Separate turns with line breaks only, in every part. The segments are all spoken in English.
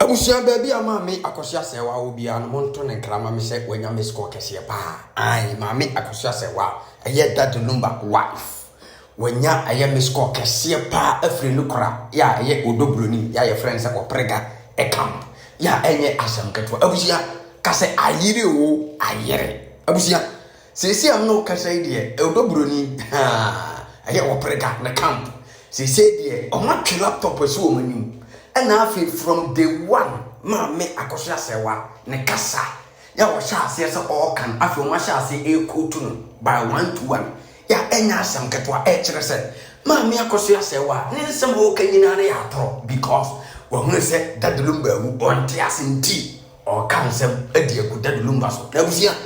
Abusia baby amami Akosua Serwaa obi an monto ne krama me se wanya me score kese pa. Ai mami Akosua Serwaa eye that number wife. Wanya aye me score kese pa afri nukura ya aye Odo Bronii ya ye friends ko prega e camp. Ya enye asem keto abusia kase ayire o ayere. Abusia sesi am no kase ide Odo Bronii aye wo prega na camp. Sesi de o ma laptop so o manim. And I feel from day one, Mammy Akosua Serwaa, Nekasa. Ya was shall say all can after my shall say a cotton by 1 to 1. Ya enya some catwa said, Mammy Akosua Serwaa, never some who can in because when we said that the lumber who want us in tea or cancel a dear good that lumbers. Nebusia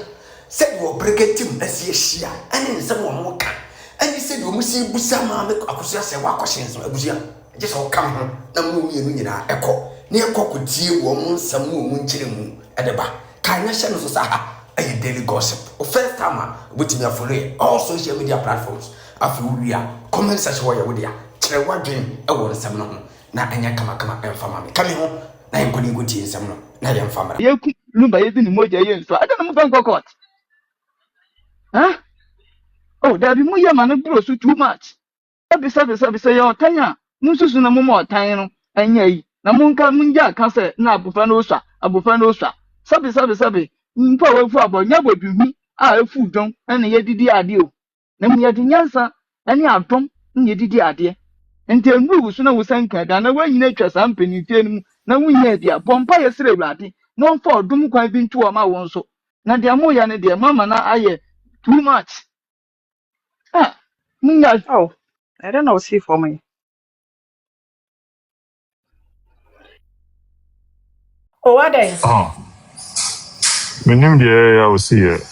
said we'll break it him as ye share, and then someone more can. And he said, we see Busama Akosua Serwaa questions, Nebusia. Just all come home, no movie echo. Near cockatoo, woman, some moon chilling at the back. Kindness and Saha, a daily gossip. Or first timer, which me for all social media platforms. After we are, comment such way with ya. Tell what dream, I want some no. Now, and ya come and family. Coming home, now I'm going to go to some no. Now I'm family.
You look by using emoji, so I don't know about court. Huh? Oh, there be more man bro so too much. Service, your tanya. Mususu na mumo tan enye na munka munja ka se na abufa no swa sabi mpa wafu abonya boduhu a afu dwon na ye didi ade o na mu ye de nyansa ene adom na ye didi ade enti engu so na wusanka da na wanyina atwa sampani tienum na wunya dia bompa ye sere wrade no mfa odum kwan bi ntu o ma won so na de amoya ne de mama na aye too much munya.
Oh, I don't know, see for me. Oh, what is?
Oh, my name there, I will see it.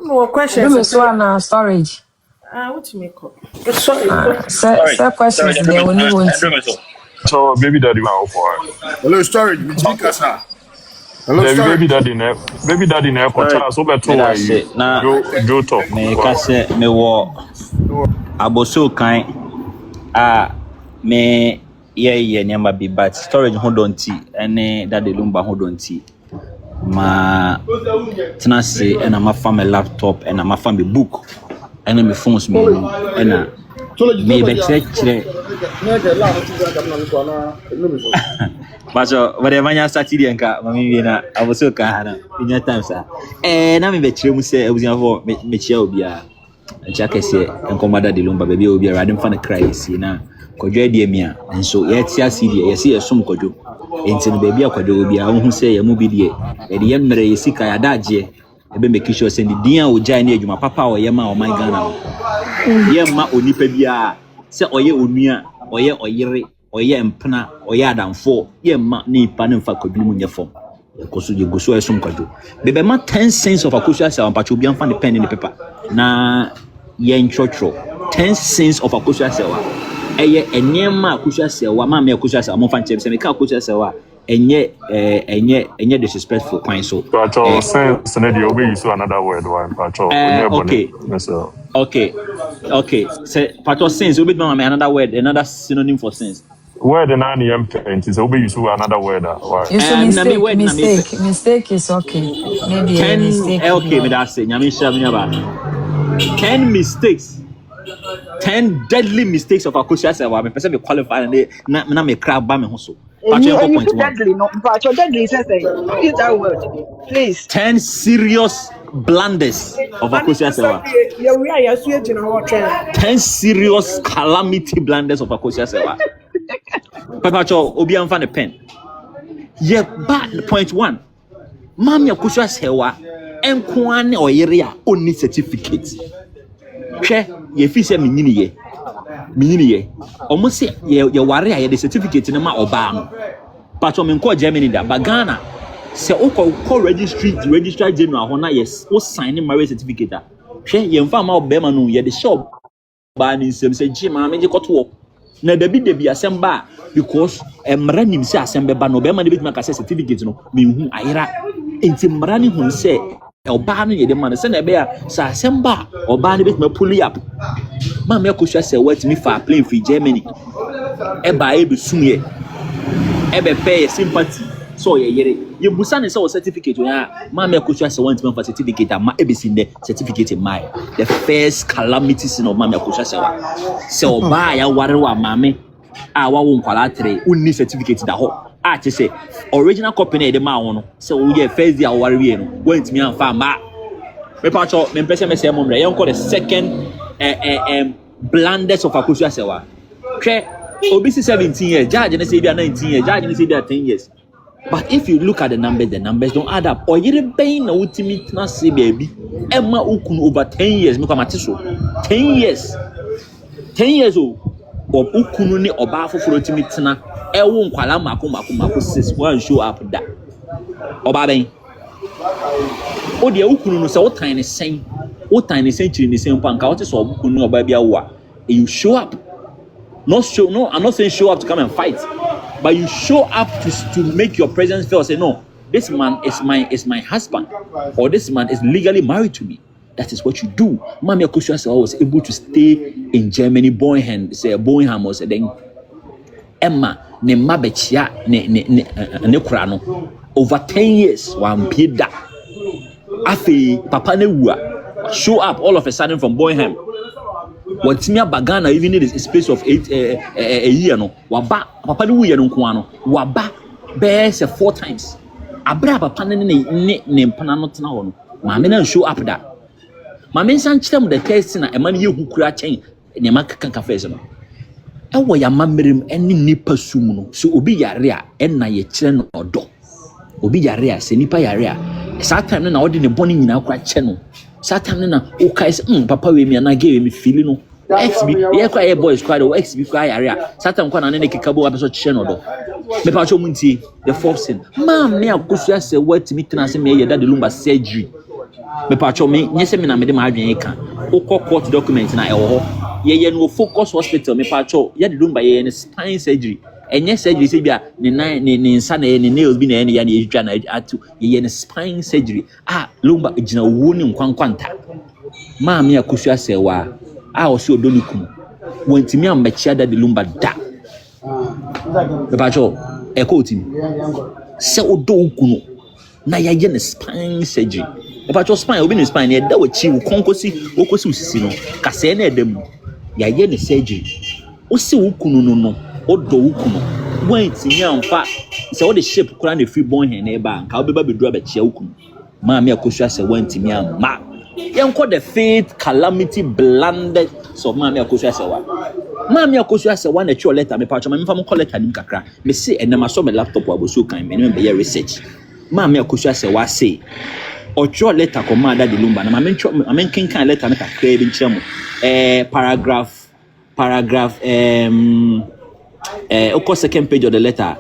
More questions.
This one storage.
What you make up? Sorry.
Sir, questions there when you want.
So, baby daddy, now for
hello, storage. Hello,
baby daddy, ne kocha so beto
na
go talk.
Me kase me wo aboso kan a me ye nyama bi but storage ho don't ti ene daddy lumba ho don't ti ma tena se ena ma fa me laptop ena ma fa me book ena me phones me ena me be chere Baso whatever nya Saturday nka mami bi na aboso kan ha na inya time sa na me be chere mu se abusia for me chia obi a ncha kese enkomada de lumba baby obi a radem fa na cry si na kodwo ade mi a nso ye tia CD ye se ye som kodwo enti no baby akodwo obi a hu se ye mu bi de ye de yemre ye sika ya daje ebe make sure send din a oja na adwuma papa o ye ma o man Ghana ye ma onipa bi a se oye onua oye oyire oye mpna oye adamfo ye ma ni pa ne mfa kodwo mu nye fom ekoso je goso esom kodwo bebe ma 10 cents of Akosua Serwaa pacho obi amfa ne pen ne paper na ye nchotro 10 cents of Akosua Serwaa eye enema Akosua Serwaa ma me Akosua Serwaa mo fa nche se me ka Akosua Serwaa enye disrespectful point so
pacho sense na dey obey you so another word one pacho
okay say pacho sense obey me another word another synonym for sense
word na na yam paint is obey you so another word why
Mistake is okay. Maybe
10
mistake.
Okay, me that say nyame sham nyaba 10 mistakes 10 deadly mistakes of Akosua Serwaa me person be qualify na me crab ba me ho so
deadly, no, but your deadly is use that word, please.
10 serious blunders of Akosua Serwaa. 10 serious calamity blunders of Akosua Serwaa. Papa Cho, Obi am fan the pen. Yeah, but point 1. Mami Akosua Serwaa enkwane oyere only certificate. Hwe ye fi se minyini ye omo se ye ware a ye the certificate na ma oba no but me nko Germany da ba Ghana se o call registrar general ho na yes o sign marriage certificate a hwe ye mfa ma oba ma no ye the shop ba ni nsem se ji ma me je koto na dabi asemba because emra nim se asembe ba no oba ma de bit ma ka certificate no me hu ayira enti mra ni hu se Oba no ye de man say na be a sa semba oba no bet me pull up. Maame Akosua Serwaa me for plane free Germany. Eba e be sumye. Ebe pay sympathy. So ye busa ne say o certificate ya Maame Akosua Serwaa me for certificate ama e be sin the certificate in my the first calamity sin of Maame Akosua Serwaa. Se oba ya ware wa maame a wa wo nkwala 3 unni certificate da ho. A che say original copy na e de ma wo no. Se wo ye first day a ware we no. Wantimi amfa ma. Me pacho me pese me say momre. Yon call the second blandest of Akosua Serwaa. Okay, obisi 17 years, judge and say 19 years, judge and say 10 years. But if you look at the numbers don't add up. Or you paying na ultimate na say baby. Emma ukunu over 10 years. Me come so 10 years. 10 years old. Or ukunu ni oba for ultimate na. Ewo nkwala mako 6 one show up that. Oba ben. O de ukunu no say what tiny sen. What tiny century ni sen panka. What is ukunu oba bia wa. You show up. No, I'm not saying show up to come and fight, but you show up to make your presence felt. Say no, this man is my husband, or this man is legally married to me. That is what you do. Maame Akosua Serwaa was able to stay in Germany, Boinham was then Emma ne mabechia ne kura no over 10 years one pieda. Afi papa ne wua show up all of a sudden from Boinham. What Timia Bagana even need a space of 8 a year no waba papa no year no nko ano waba best 4 times abra papa ne mpana no tena ho no maame na show up da maame san kyerem the test na ema ne yehu kura chen ne makaka face no ewo ya mamerem ene nipa sum no so obi yare a ena ye kyere no odo obi yare a se nipa yare a sa time na odi ne boni nyina kura che no Satam na o kai papa we me na give me feel no XB ye kwa boys kwa do XB kwa area Satam kwa na ne kekabo wa beso che no do me pa cho munti the fourth sin Maame Akosua Serwaa timi tena se me ye da de lumba surgery me pa cho me nyese me na me de ma adwen ka o court document na e wo ho ye no focus hospital me pa cho ye de lumba ye ne spine surgery enye surgery se bia ne nsa na ne nails bi na ne ya ne etwa na atu ye ne spine surgery lumba gina wo ne nkwankwanta Maame Akosua Serwaa o se Odo nukum wantimi ambachia da de lumba da be ba cho e ko timi se Odo ukunu na ya ye ne spine surgery be ba cho spine obi ne spine e da wachi wo konkosi wokosi usisi no kase na edam ya ye ne surgery o se ukunu no Odo ukunu wantimi amfa se wo de shape kura na free born hen na ba nka obeba beduru abachia ukunu Maame Akosua Serwaa wantimi amma yenko the faith calamity blended so Maame Akosua Serwaa Maame Akosua Serwaa na cho letter me pa cho me mfa mo call letter nim kakra me say enema so me laptop aboso kan me be research Maame Akosua Serwaa say o cho letter commander de lumba na maame kenkan letter na kakra bi nkyeremo paragraph okay, second page of the letter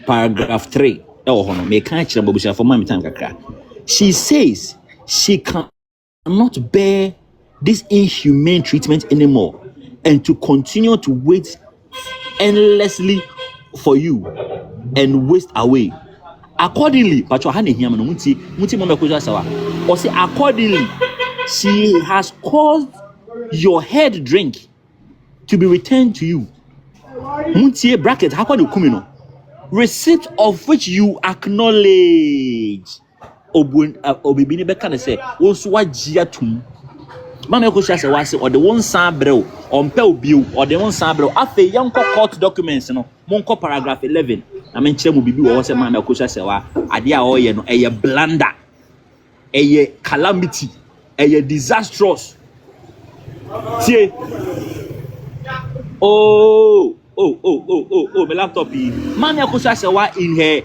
paragraph 3 hono me kan kyerem babusia for maame time kakra she says she cannot bear this inhumane treatment anymore and to continue to wait endlessly for you and waste away. Accordingly, but muti Maame Akosua Serwaa or say accordingly, she has caused your head drink to be returned to you. Muti bracket hakwa kumino. Receipt of which you acknowledge. Obibini beka na say wonso wagia tum Maame Akosua Serwaa say or the one san brel on pe obiu or the one san brel afa yanko court documents no monko paragraph 11 na men kire mu bibi wo say Maame Akosua Serwaa ade a oye no eye blunder eye calamity eye disastrous tie my laptop Maame Akosua Serwaa in her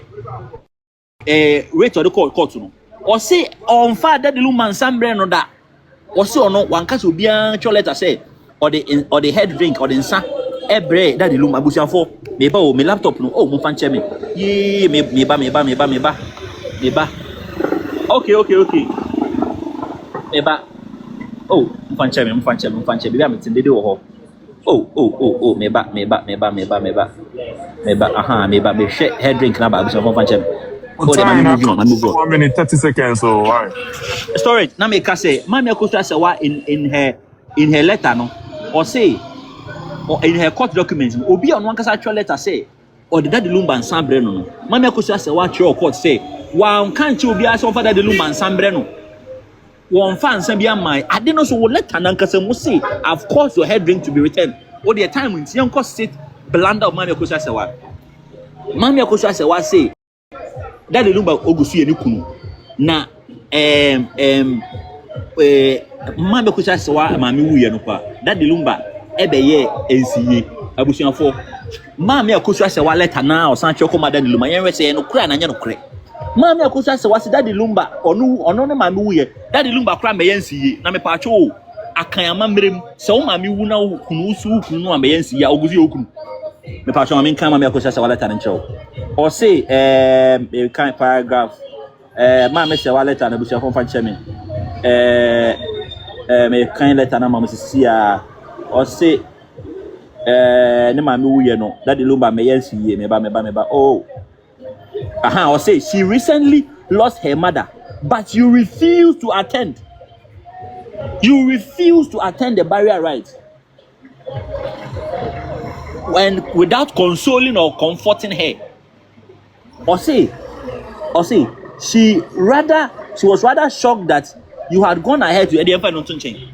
rate of the court no or say on father the luman sambre no da or say no one case obia cho letter say or the head drink or the nsa ebre that the lum abusia for me ba o me laptop no mo fan che me ye me ba okay me ba mo fan che be am tinde de wo ho me ba aha me ba me hwe head drink na ba abusia for fan che Oh, the
Time
mommy
now,
move on, mommy move on.
1 minute 30 seconds. So why?
Storage. Now me say, Mami Akosua Serwaa in her letter no, or say, or in her court documents, obi on one kasa actual letter say, or the daddy lumba and sambre no. Mami Akosua Serwaa your court say, wa can't you be as for daddy lumba and sambre no. One fan say be my. I didn't know so letter nan kasa mo say, of course your head ring to be returned. Or the time when young court sit belanda of Mami Akosua Serwaa. Mami Akosua Serwaa say, daddy lumba ogusu eni kunu na Mami Akosua Serwaa mami wuye no kwa daddy lumba ebeye NCA abusuafo Mami Akosua Serwaa letter na osan cheko ma daddy lumba yen wese no kura na nya no kure Mami Akosua Serwaa se daddy lumba ono ne mami wuye daddy lumba kura me NCA na me pacho akan amamrem se wo mami wu na kunu su kunu no ameye NCA ogusu okunu me pacho mami kan Mami Akosua Serwaa letter ncho or say kind paragraph Mami Serwaa letter na abusuafo fa nche me me kind letter na mama sisia or say ne mami wuye no daddy lumba me yansi me ba oh or say she recently lost her mother but you refuse to attend the burial rites when without consoling or comforting her or say she was rather shocked that you had gone ahead to edify no change.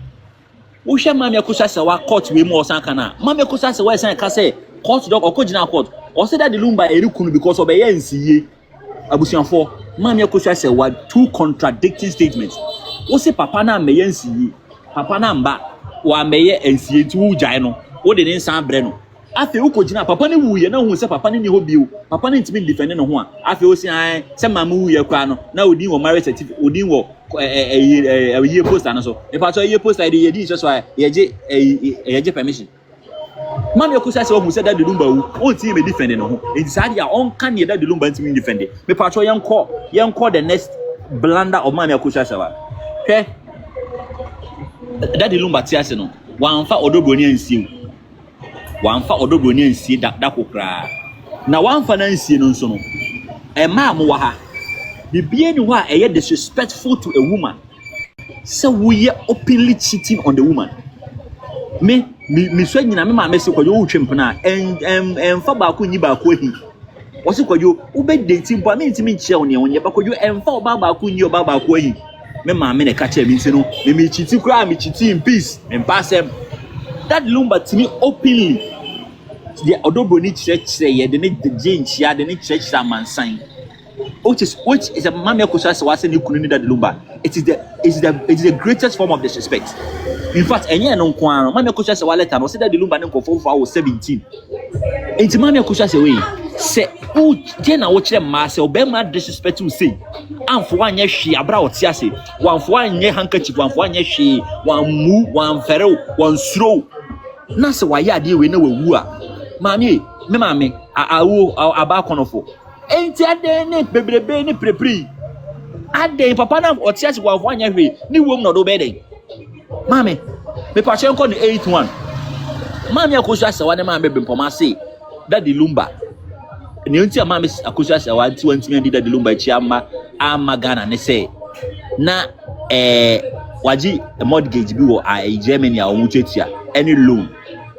Wo hwe Mami Akosua Serwaa court we mo osan kana. Mami Akosua Serwaa san ka say court doc okojina court. O say that the lumba erikunu because of eye nsiye. Abusuanfo Mami Akosua Serwaa two contradicting statements. Wo say papa na meye nsiye. Papa na mba wa meye nsiye nti wo gyae no. Wo de ne nsan bre no. Afi ukojina papa ne wuye na hu se papa ne ni ho biu papa ne ntimi defend no ho a afi o si an se mama wuye kwa no na odin wo marriage certificate odin wo ye poster no so if aso ye poster dey yedi so ye permission Mami Akosua Serwaa hu se that the lumba wu o ti me defend no ho enti sadi a on kan ye that the lumba ntimi defend me pacho yen call the next blunder of Mami Akosua Serwaa hwe that the lumba ti ase no wan fa Odo Bronii ansiu Wanfa Odo Bronii nsie da kokra na wanfa na nsie no nso no ma mo wa ha bibie ni ho a eye disrespectful to a woman so we are openly cheating on the woman me so nyina me ma me se kwajo wo twempena fa ba ko nyi ba ko hi wo se kwajo wo be date mpo me ntimi nchia wo ne wonye ba kwajo fa ba ko nyi ba ko hi me ma me ne ka cha mi nse no me cheating kra me cheating in peace me pasem that lumba to me openly the Odo Bronii church say ye de ne jinch ya de ne church mansan which is a Mami Akosua Serwaa say ni kunu ni that lumba it is the greatest form of disrespect in fact enye no nko an Mami Akosua Serwaa letter no say that the lumba ne nkofo for 17 enti Mami Akosua Serwaa say o je na wo kire ma say obema disrespect you say amfo anye hwe abra wo ti ase wamfo anye handkerchief wamfo anye hwe wamu wamfere wansuro na se wa ya de we na wawu a mami me mami awo aba konofo enti ade ne bebrebe ne prepri ade papa na oti ase wamfo anye hwe ni wom no do be den mami me pa che nko ni 81 Mami Akosua Serwaa ne mami bempoma say that the lumba ne nti a Mami Akosua Serwaa nti wantimi andi that the lumba chi ama Ghana ne say na waji mortgage bi wo Germany a omuchetia any loan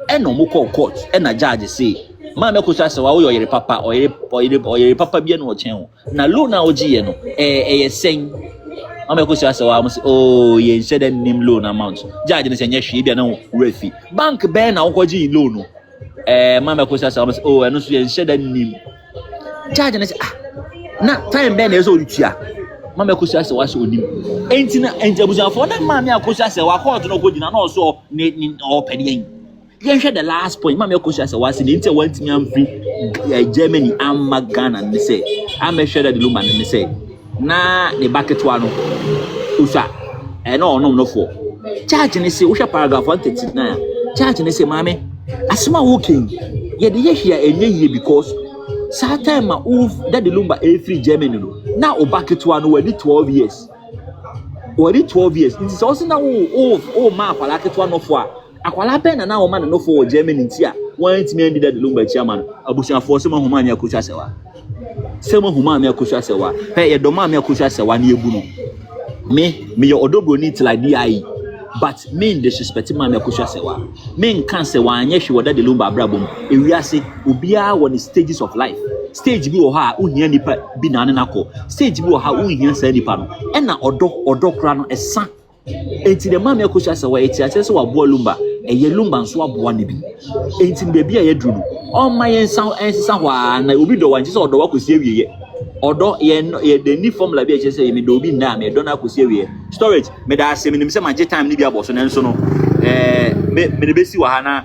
eno mo call court na judge say Mami Akosua Serwaa wo yere papa oyere papa bi no ochen na loan na ogiye no sen Mami Akosua Serwaa mo say oh ye nse den nim loan amount judge ne say nya hwe bia na refi bank be na okogi loan no Mami Akosua Serwaa mo say oh eno so ye nse den nim judge ne say na time be na eso ritua Mami Akosua Serwaa so onim enti na enjabujanfo na Mami Akosua Serwaa court no go gina na so ni opedian yen hwe the last point Mami Akosua Serwaa say enti wantimi amfri Germany amma Ghana ne say am hwe the lumba ne say na the bucket one usa no no for charge ne say wo hwe paragraph 139 charge ne say mami asema working ye de ye hia enye ye because time that the lumba free Germany no na o bucket one no we 12 years it is also now ma akwala ketwa no for akwala ben na o ma no for Germany ntia wan ntimi andi that the lumba chairman abusuafo so ma Mami Akosua Serwaa Sema huma me Akosua Serwaa. Hey, ye doma me Akosua Serwaa ni ebu no. Me your Odo Bronii till I die. But me in disrespect ma me Akosua Serwaa. Me nkan se wanye hwe wada de lumba abrabom. Ewiase obia won the stages of life. Stage bi wo ha uhia nipa bi na na ko. Stage bi wo ha uhia sa nipa no. E na odo kra no esa. Enti de ma me Akosua Serwaa eti ase se wabo lumba. Eye lumba nso aboa ne bi. Enti bebi a yedru no. O ma yensa ensa hwa na obi do wanche se odo wakosi awieye. Odo ye the new formula bi eche say me do bi na me do na akosi awieye. Storage me da ase me nim se manje time ni bi aboso na nso no. Me de besi wa ha na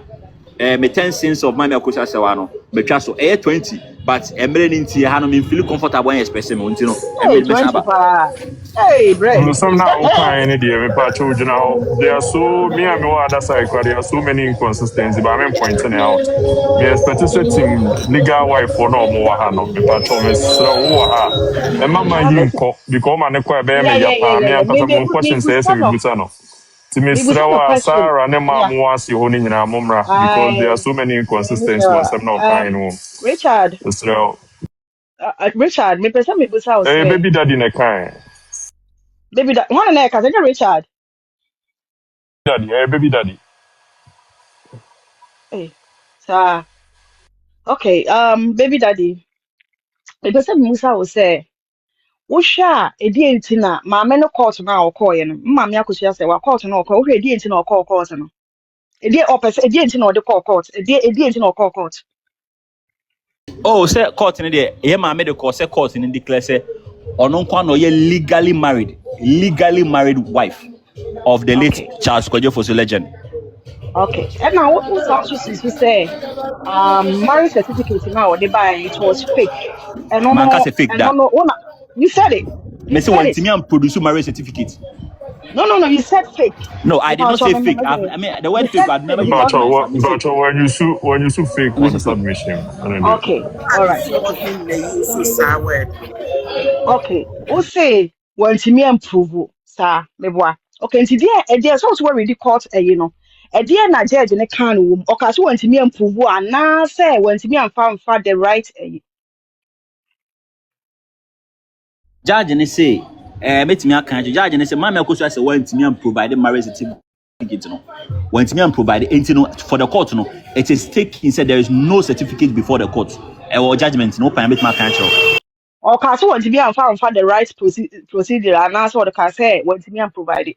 me 10 cents of my Akosua Serwaa no betwa so 20 but emre ni ntie ha no me feel comfortable and express me unti no
Hey,
emre me
20
saba.
pa. Hey, Brent.
Some now okay any day me pa children now. There are so me and no other side there are so many inconsistencies, but I'm pointing out. Me expect to say team legal wife for no more ha no. Me pa children me sra wo ha. E mama
Okay.
hinko because man ekwa be
Yeah,
me
yeah, yeah,
yapa
yeah,
me
yeah.
ankasa mo
Me
question say
busa
me
no.
buta no. Ti me
Me busa
sra
no
wa
question.
Sarah ne ma
Yeah.
mo asi ho ni nyina momra because there are
I
so many inconsistencies was
Mr.
some now kind no.
Richard.
Sra
Richard, me person me busa o
eh
say.
baby daddy ne kind.
Baby that one na ka say Richard.
Daddy, baby daddy.
Hey. Sir. Okay, baby daddy. Me person me busa o say. Wosha edi enti na maame no court na okoye no. Maame Akosua Serwaa court na okoye. Wo edi enti na okoye court no. Edi opese edi enti na odi court. Edi enti na okoye court.
Oh, say court in there. Yeah, ma made the court. Say court in declare say, ono kwa no ye legally married wife of the late
Okay.
Charles Kojefo's legend.
Okay. And now what was also since you say marriage certificate now they buy it was fake.
Man can say fake
And no
that.
no oh, you said it. You
Me say
said
one
it.
to me and produce marriage certificate.
No, you said fake.
No, I
Me
did not
pass
say
on
fake. I mean the
you
word fake
said
I've never
fake
used
because
it in my submission.
But when you sue fake
Let me
on
say
the
fake.
submission, I don't know.
okay, all right, okay.
Him na use sa word.
Okay. Who say want to me improve sir me boa. Okay, nti there so we ready court you know. There na judge ne kan wo. Okay, so want to me improve and say want to me amfa the right
Judge and say, met me a country. Judge and say, Mamma Akosua Serwaa want me and provide marriage certificate. No, want me and provide for the court. No, it is taken. He said there is no certificate before the court. Or judgment. No, permit my country.
okay, so want to be and found the right procedure and that's what the can say want to me and provide it.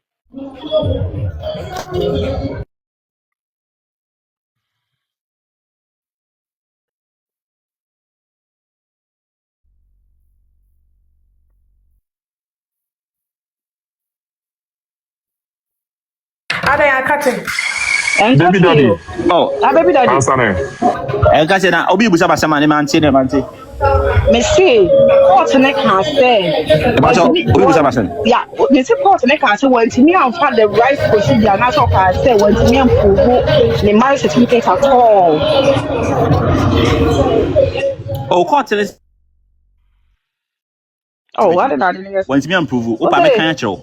Ada ya kate.
And
Baby
catch
daddy,
you.
Oh,
Ah, baby daddy.
answer me.
I say now, Obi Busa Basama, man, say, man, say.
Me see court ne can say
But
want to me
Obi Busa
what
Basama.
yeah, me see court ne can say want to me and find the right procedure and that's what can say want to me and prove the marriage certificate at all.
Oh, court is
Oh, what did I didn't hear say?
want me and prove. Opa, me
Okay.
can't show.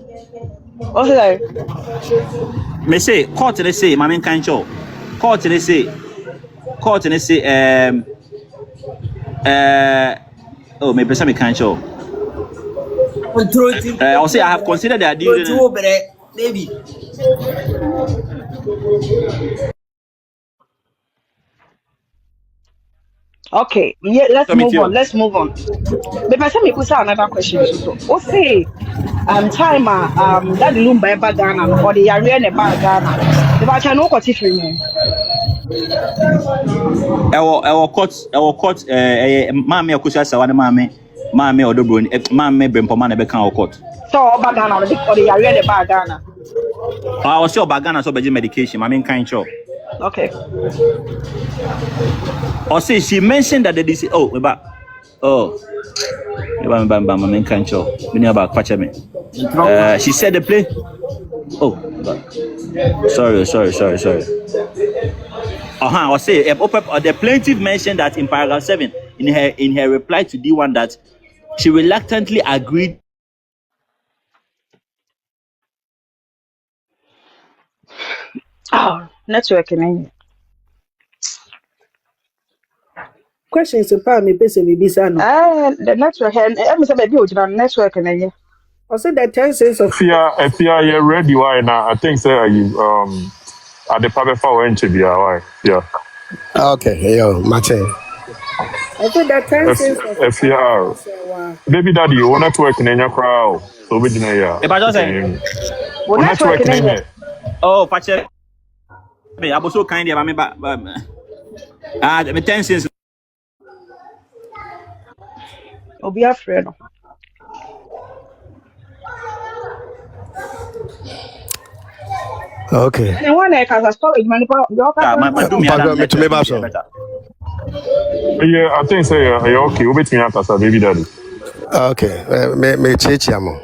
Okay.
Me say, court they say, my man can't show. Court they say, oh, me person me can't show. I'll say I have considered the idea.
Control bere baby.
Okay. Yeah, let's
So me
move on.
too.
Let's move on. The person me put another question so. Okay. Time that the lumba eba Ghana no or the yare ne ba Ghana. The ba cha no ko tifiri mu.
Our court, Mammy Akosua Serwaa, Mammy Odo Bronii, Mammy Brempoma, never can court.
So oba Ghana or the yare ne ba Ghana.
I was sure Bagana so by medication, my main kind show.
Okay.
Or say she mentioned that the DC, oh, about, oh, my main kind show. We know about Pacha me. She said the play. Oh, sorry. I say the plaintiff mentioned that in paragraph 7 in her reply to D1 that she reluctantly agreed.
Oh, network in.
questions pa me pese me bisa no.
The network and me say baby o jira network na ye.
I said the 10 cents of
If you are ready, why now? I think say you at the paper for why? Yeah.
Okay, yo, Mate.
I said the 10 cents of
if you are baby daddy, you want to work in your crowd. So we didn't hear.
If I just say,
Wo network na ye.
oh, Pache, me, I was so kind of me, but me 10 cents.
Obi afre no.
Okay.
And one I can storage money for your
My do me
to me back so.
Yeah, I think say okay. We between us baby daddy.
Okay. Me chechi amo.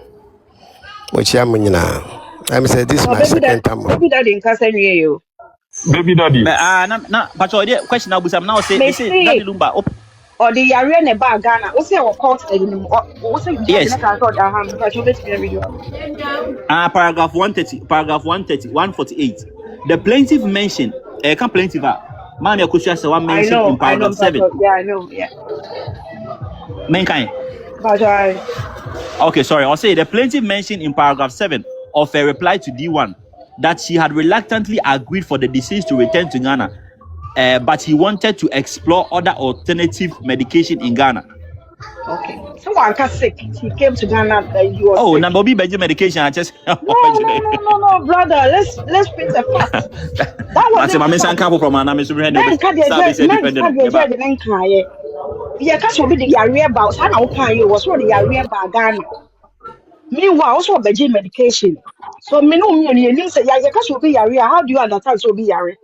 Mo chi amo nyina. I say this is my second time.
Baby daddy in kasa nwie yo.
Baby daddy.
Na Pache, the question I was now say Daddy Lumba.
Or the area ne ba Ghana. O say we court enim. O say
Yes.
na ka court aham. Pacho bet me video.
Paragraph 130, paragraph 130, 148. The plaintiff mentioned, can plaintiff, Mami Akosua Serwaa mentioned in paragraph 7.
Yeah, I know. Yeah.
Mankind.
But
Okay, sorry. I'll say the plaintiff mentioned in paragraph 7 of a reply to D1 that she had reluctantly agreed for the deceased to return to Ghana, but he wanted to explore other alternative medication in Ghana.
okay. So one can sick. He came to Ghana. He was
Oh,
sick.
number B medication. I just
No, brother. Let's face the facts. That was
my son come from an
Then yeah, because we be the area about how now can you was what the area about Ghana. Meanwhile, also Beijing medication. So me no me you say yeah, because we be area. How do you understand so be area?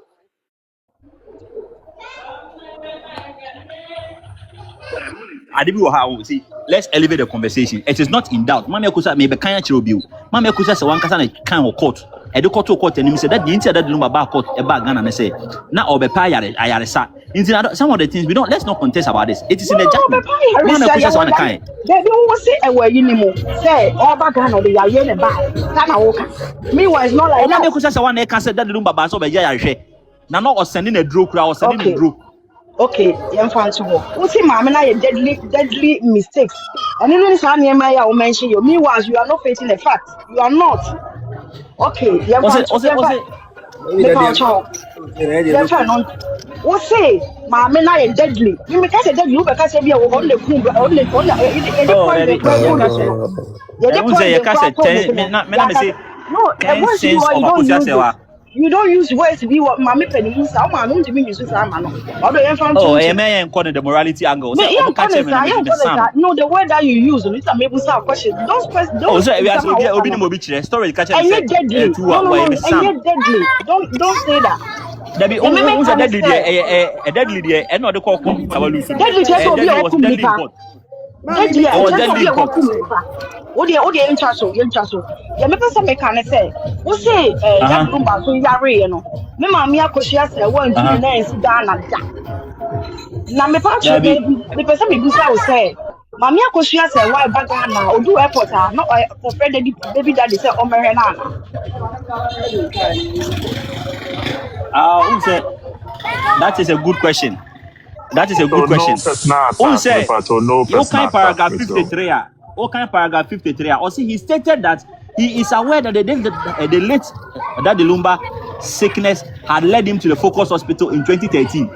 See, let's elevate the conversation. It is not in doubt. Mami Akosua may be kind of chill. Mami Akosua Serwaa kasa na kind of court. E do court and him say that the inter that lumba back court e back Ghana and say na obepa ayaresa. Some of the things we don't, let's not contest about this. It is in the judgment. Mami Akosua Serwaa na kind.
They don't say e were you say all back Ghana the area ne back. Ghana woka. Meanwhile, it's not like that.
Mami Akosua Serwaa na can say that lumba ba so be yarehwe. Na no or sending a draw crowd or sending a draw.
Okay, young fans who see mama na deadly mistakes. And even if I will mention you, meanwhile you are not facing the fact. You are not. Okay, young fans. What say mama na deadly? You make us deadly, you because you are on the cool on the you don't use words to be what mommy penny use. I'm not to be used as a man. Although I'm from
the morality angle.
No, the word that you use, it's a maybe some question. Those questions don't
story catch
and you're deadly. No, and you're deadly. Don't say that.
Debbie, deadly, and not the call.
Deadly just will be open. Deadly, Odi enchaso. Ya me pesa me kan say. Wo say ya rumba so yare no. Me Mami Akosua Serwaa ntumi na ensi Ghana da. Na me pa che me pesa me bisa wo say. Mami Akosua Serwaa ba Ghana odu airport no for friend baby daddy say o mere na na.
That is a good question. Who said paragraph 53? Paragraph 53. Also, he stated that he is aware that the late Daddy Lumba sickness had led him to the Focus Hospital in 2013.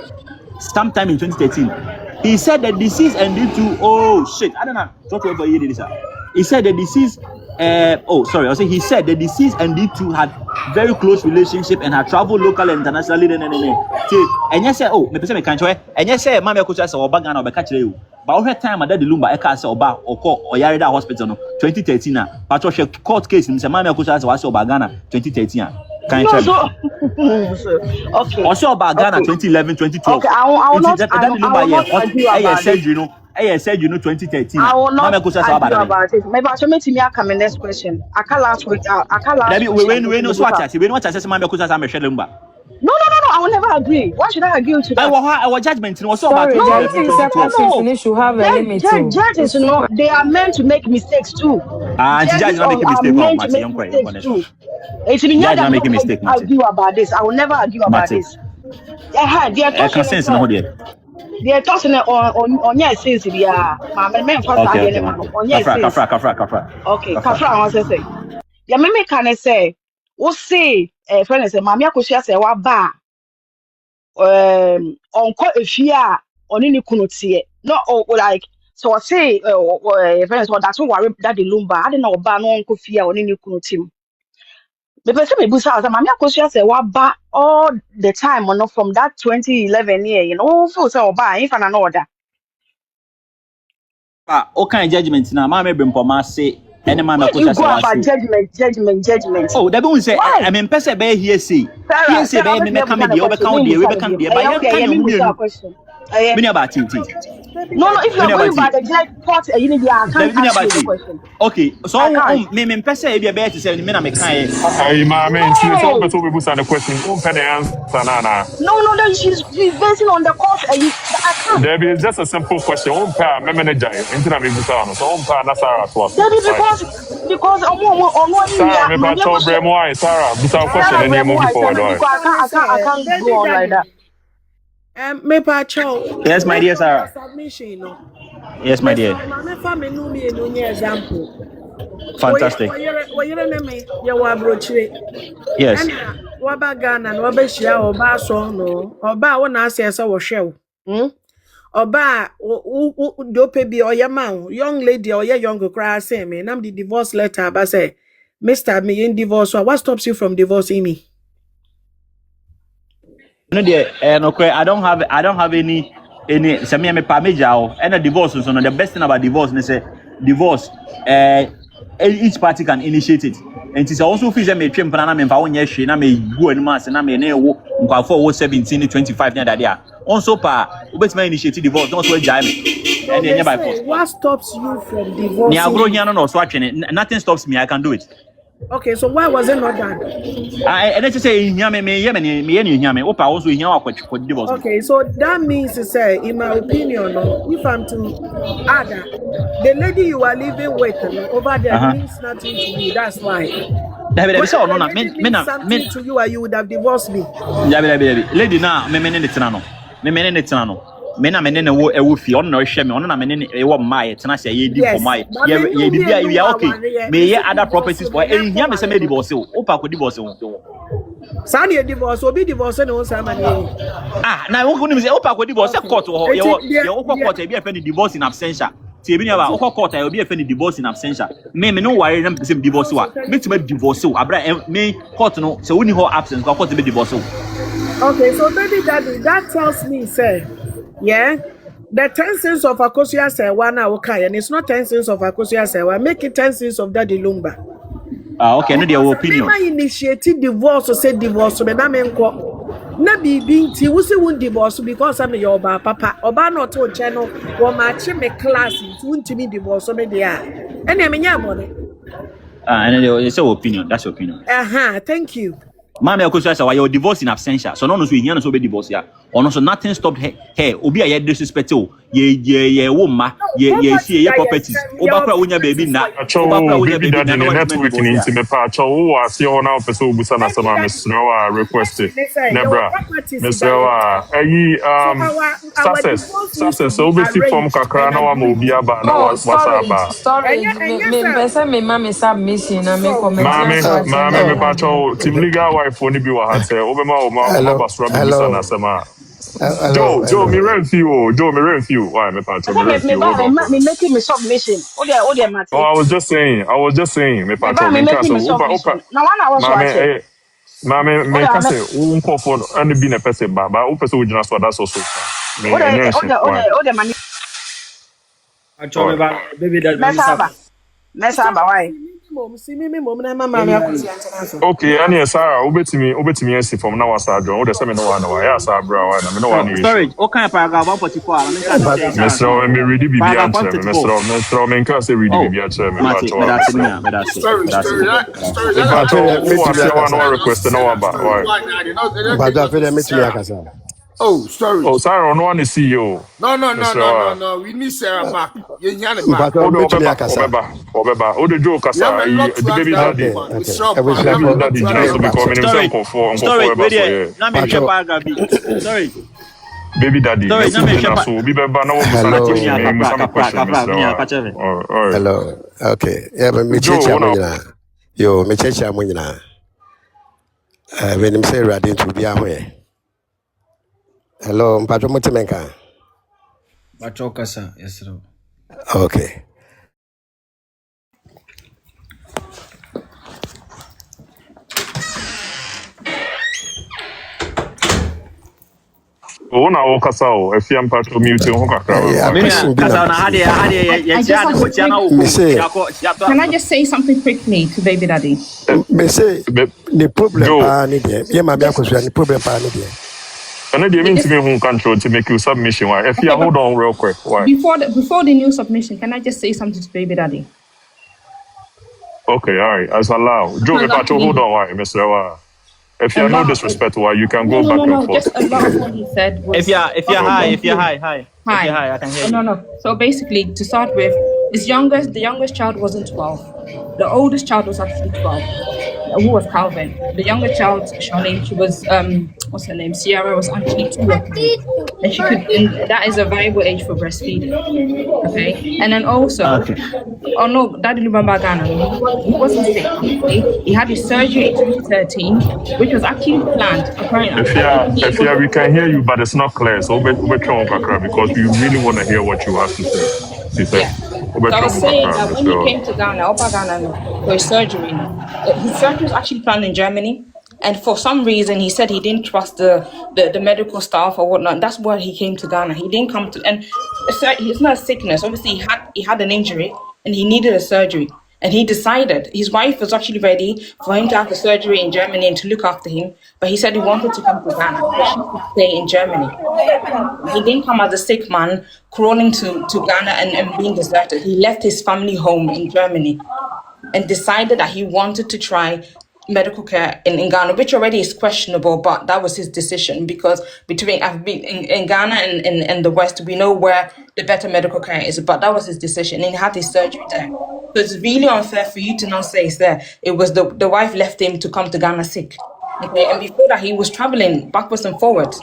Sometime in 2013. He said the disease and due to I don't know. Talk to everybody this. He said the disease. He said the disease and D2 had very close relationship and had traveled locally and internationally. And you say, me person me can't try. And you say, Mami Akosua Serwaa oba Ghana oba catch you. But all that time, Daddy Lumba eka say oba or Yareda Hospital no 2013 na. But she court case me say Mami Akosua Serwaa say oba Ghana 2013 na. Can you try?
Okay.
Also oba Ghana 2011, 2012.
Okay, I will not.
Daddy Lumba said 2013.
I will not argue about it. Maybe I should make me come next question. I can't last week. I can't last.
We know what I say. We know what I say. Mami Akosua Serwaa Lumba.
No. I will never agree. Why should I agree to that?
Our judgment was so
about
it.
Should have a limit.
Judges, they are meant to make mistakes too.
Judges not making mistakes.
It's not making mistakes. Argue about this. I will never argue about this. they tossing on your sense yeah. Mamma men for
Okay,
Sadia
okay.
man on your sense.
Kafra.
Okay, Kafra wants say. Ya me can say, wo say friend say Mama Akosua Serwaa ba onko efie a oni ni kunu tie. No like so I say friends what that's worry that the lumba. I don't know ba no onko fie a oni ni kunu tim. The person me busa say Mama Akosua Serwaa ba all the time no from that 2011 year you know feel say oba if an order.
What kind of judgment now? Mama Brimpoma say any man
Where
of
do you go
Serwaa
about
show.
judgment?
Oh, that won't say
Why?
I mean person be here say. Here say
Sarah,
be me
me
come
busa
the
the
over
question.
count
Me
the
busa
over
the
count
game.
the by your
Okay,
can
me
you
busa a
me
question.
Mini about tea.
No, if you are
Mini
going
about
by
tea.
the judge court, you need I can't
Mini
answer
about
you the
tea.
question.
Okay,
I
so
can't.
me person be a better say me na me kind.
Hey, maame, nti sɛ
No,
wopɛ sɛ wobɛbusa no question, wompɛ ne answer no anaa?
no. Then she's basing on the court. I can't.
Debbie, it's just a simple question. Wompɛ a mɛmɛ no gyae, nti na mebusa no. So wompɛ a na Sarah toa so.
Maybe
Fine.
because on one
Sarah,
area,
mepa
Mamia
kyɛw
Kosia,
brɛ mu aye. Sarah, busa wo question
Sarah
and you
Bremo,
moving
I said
forward,
because
aye.
I can't
Baby
go on like
daddy.
that.
Me pa chow.
Yes, my dear
Based on your
Sarah.
submission, you know.
Yes, my
Me
dear.
so my family know me no example.
Fantastic.
Woyere ne me ye wa brochire.
Yes.
Ena waba Ghana na waba hia oba so no. Oba wo na ase se wo hwe wo. Oba do pe bi oyema wo. Young lady or young cry say me. Nam the divorce letter ba say Mr. Me in divorce. What stops you from divorcing me?
No dear, no I don't have any say me pa major and a divorce so no the best thing about divorce is say divorce each party can initiate it. And it is also feel say me twem pana na me fa wonye hwe na me go anima ase na me na ewo nkwafo wo 17 25 na dade a. Also pa obetima initiate divorce no so agya me.
No,
And
they
enye by
say
force.
what stops you from
Ni agro
divorcing me?
hia no so atwene nothing stops me, I can do it.
Okay, so why was it not done?
And let's say hia me hia me opa also hia wa kwa divorce.
Okay, so that means to say, in my opinion, no, if I'm to add that, the lady you are living with no, over there means nothing to you. That's why.
Dabi
But
say
if
no
the
na
lady
me
means
na me
something to you, you would have divorced me.
dabi lady na me ne tena no me ne tena no me na me ne wo ewo fi on na hwe me on na me ne ewo mma ye tena se ye di
Yes,
nkomo
but me
ye
no me
bibia
no
we are okay
aware.
me
Me
ye
say
other
divorce
properties
me
for
na
hia me say me
aware.
divorce o pa ko divorce wo
Sani divorce, obi divorce no say mani.
na wo ni me say o pa ko divorce
Okay.
court wo ye
Eti
ye wo court e bi e fe ni divorce in absentia ti ebi ni ba wo court e bi e fe ni divorce in absentia me no worry na me say divorce wa me ti me divorce wo abra me court no say woni ho absence ko court be divorce wo.
Okay, so baby daddy, that tells me, say, yeah, the 10 cents of Akosua Serwaa na okay, and it's not 10 cents of Akosua Serwaa. Make it 10 cents of Daddy Lumba.
Okay, no their
Because
opinion.
I initiated divorce or say divorce, but that mean ko na bibi ti wusi won divorce because I'm your papa. Oba not to channel or match me class into won divorce me there. And I mean ya money.
And it's your opinion. That's your opinion.
Thank you.
Mama Akosua Serwaa your divorce in absentia. So no so here no so be divorce ya. Ono so nothing stopped her. Obi a ye disrespect o. Ye woman. Ye see ye properties. Oba kra wonya baby na. Oba kra
Akyɛw,
wonya
baby
baby na
daddy,
no
ne
want to
network
divorce
ni
ya.
nti mepa akyɛw wowɔ aseɛ hɔ na wopɛ sɛ wobusa no asɛm a
Baby
mesrɛ wo a request
daddy, they say your
nebra
properties in
mesrɛ wo a ɛyi
so our divorce needs to
success sɛ
be
wobɛsi fam
arranged
kakra
and
na wama
agreed.
obi aba na
Oh,
wasa aba
storage.
And yes,
Me
sir.
mpɛ sɛ me ma me submission na me
So,
comment na
maame
so ate na
mepa
yɛ adeɛ.
akyɛw team legal wife no bi wɔ ha sɛ wobɛma wo
Hello,
maba soro abɛbusa no
hello,
asɛm a Joe,
hello.
me rent you. Joe, me rent you. Why, me
I
pacho, me
said
rent you. Hold on for
me
me.
making me submission. Oh dear,
Oh,
Mate.
I was just saying, me
Me
pacho, me
making
nkasa.
me submission. Now one hour so I
Mame,
say. Oh
me
dear,
nkasa. Unko for any be na pese ba, ba upese ujina so that's also fine. Me enyenshi. Why?
oh dear, man.
Acho me
Oh,
ba baby that me stop.
Mesaba. Mesaba,
so
why?
see me mom na mama me akosi antena so.
okay, any Sarah, ubetimi esi from now asa John. Ude se me no wa na wa. Ya sa bra wa na me no wa na issue.
Storage. What kind of paragraph 144? I mean can say Sarah.
Mesro me ready bibi
Paragraph
antre me
134.
mesro me nkasa ready
Oh,
bibi antre me
Mate,
pacho
me
wa
that's
mesro.
me, me that's it.
Story,
That's
story,
it.
that story.
Me
That's
Mpacho
pacho
not
who
metumi
ase wa
akasa.
no request no wa ba. Why?
why now. They
Mpacho
not
afei
to
dɛ metumi
Sarah.
akasa.
Oh, story.
Oh, Sarah, no one is CEO. Mr.
We need Sarah back. You need back.
Mpacho
Odo
metumi
Obeba,
akasa.
Odo Joe
We have
Kasa,
a lot to
the
add
baby
that
daddy.
Okay,
one. We
okay.
shop. We
Abusua
have a
Baby
fo
lot
daddy,
to add
Jina,
ɛyɛ
that
so
one.
become
mpacho.
himself
Storage.
for
Storage.
Obeba
Wait
so
there.
yeah.
Now me share
Mpacho.
paragraph B. Storage.
Baby daddy,
Sorry,
let's
no me
see
shepa.
so be better now Musana
Hello.
question me Musana question Mr. All right.
Hello. Okay. Yeah, but me cheche
Joe,
amo nyina. Yo, me cheche amo nyina. When him say ready to be ahwe. Hello, mpacho mo temenka.
Machoka sa, yes sir.
Okay.
Ona okasa o efia mpacho mute ho kakra
Yeah,
ba.
question be
Kasa na
na.
hade
I just have to
Me say,
Can I just say something quickly to Baby Daddy?
me say the problem
Joe,
pa ni de. Yeah, mama Akosua the problem pa ni de.
and then they mean
Just,
to me who control to make you submission. Why? Efia,
okay,
hold on real quick. Why?
before the new submission, can I just say something to Baby Daddy?
Okay, all right. As allowed. Joe,
Because
hold
actually,
on, why, Mr. Serwaa. If
a
you no
lot.
disrespect, why you can
No,
go
no,
back
no,
and
no.
forth.
Just a lot of what he said was.
if you're high,
thank
if you're
you.
high. If you're high, I can hear you.
No. So basically, to start with, the youngest child wasn't 12. The oldest child was actually 12. Who was Calvin? The younger child, Charlene, she was what's her name? Sierra was actually 2 or 3, and she could. And that is a viable age for breastfeeding. Okay, and then also.
Okay.
Oh no, Daddy Lubamba Ghana. He wasn't sick. Actually, he had his surgery in 2013, which was actually planned.
If you, we can hear you, but it's not clear. So because we really want to hear what you have to say. She said,
Yeah. So I was saying that when he came to Ghana, Opa Ghana, for his surgery was actually planned in Germany. And for some reason, he said he didn't trust the medical staff or whatnot. That's why he came to Ghana. He didn't come to, and it's not a sickness. Obviously, he had an injury and he needed a surgery. And he decided, his wife was actually ready for him to have the surgery in Germany and to look after him. But he said he wanted to come to Ghana. She could stay in Germany. He didn't come as a sick man crawling to Ghana and being deserted. He left his family home in Germany and decided that he wanted to try medical care in Ghana, which already is questionable, but that was his decision because in Ghana and the West, we know where the better medical care is, but that was his decision and he had his surgery there. So it's really unfair for you to not say it's there. It was the wife left him to come to Ghana sick. Okay, and before that he was traveling backwards and forwards.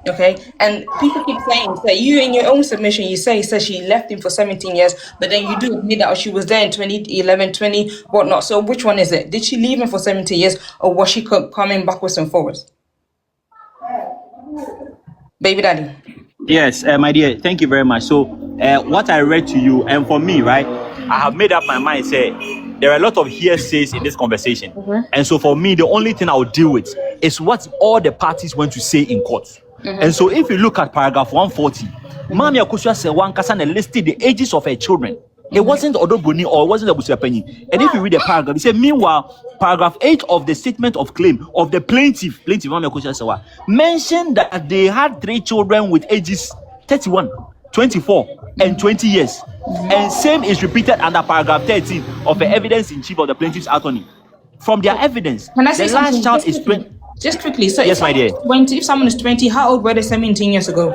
Okay, and people keep saying, you in your own submission, you say she left him for 17 years, but then you do admit that she was there in 2011, 20, whatnot. So which one is it? Did she leave him for 17 years or was she coming backwards and forwards? Baby Daddy.
Yes, my dear, thank you very much. So, what I read to you, and for me, right, I have made up my mind, say, there are a lot of hearsays in this conversation. And so for me, the only thing I will deal with is what all the parties went to say in court. And so if you look at paragraph 140, Mami Akosua Serwaa Nkasa listed the ages of her children. It wasn't Odo Bronii or it wasn't Abusua Penny. And if you read the paragraph, it said, meanwhile, paragraph 8 of the statement of claim of the plaintiff Mami Akosua Serwaa, mentioned that they had 3 children with ages 31, 24, and 20 years. And same is repeated under paragraph 13 of the evidence in chief of the plaintiff's attorney. From their evidence,
Can I say
the last
something?
child is 20.
Just quickly. So
yes, my dear.
If someone is 20, how old were they 17 years ago?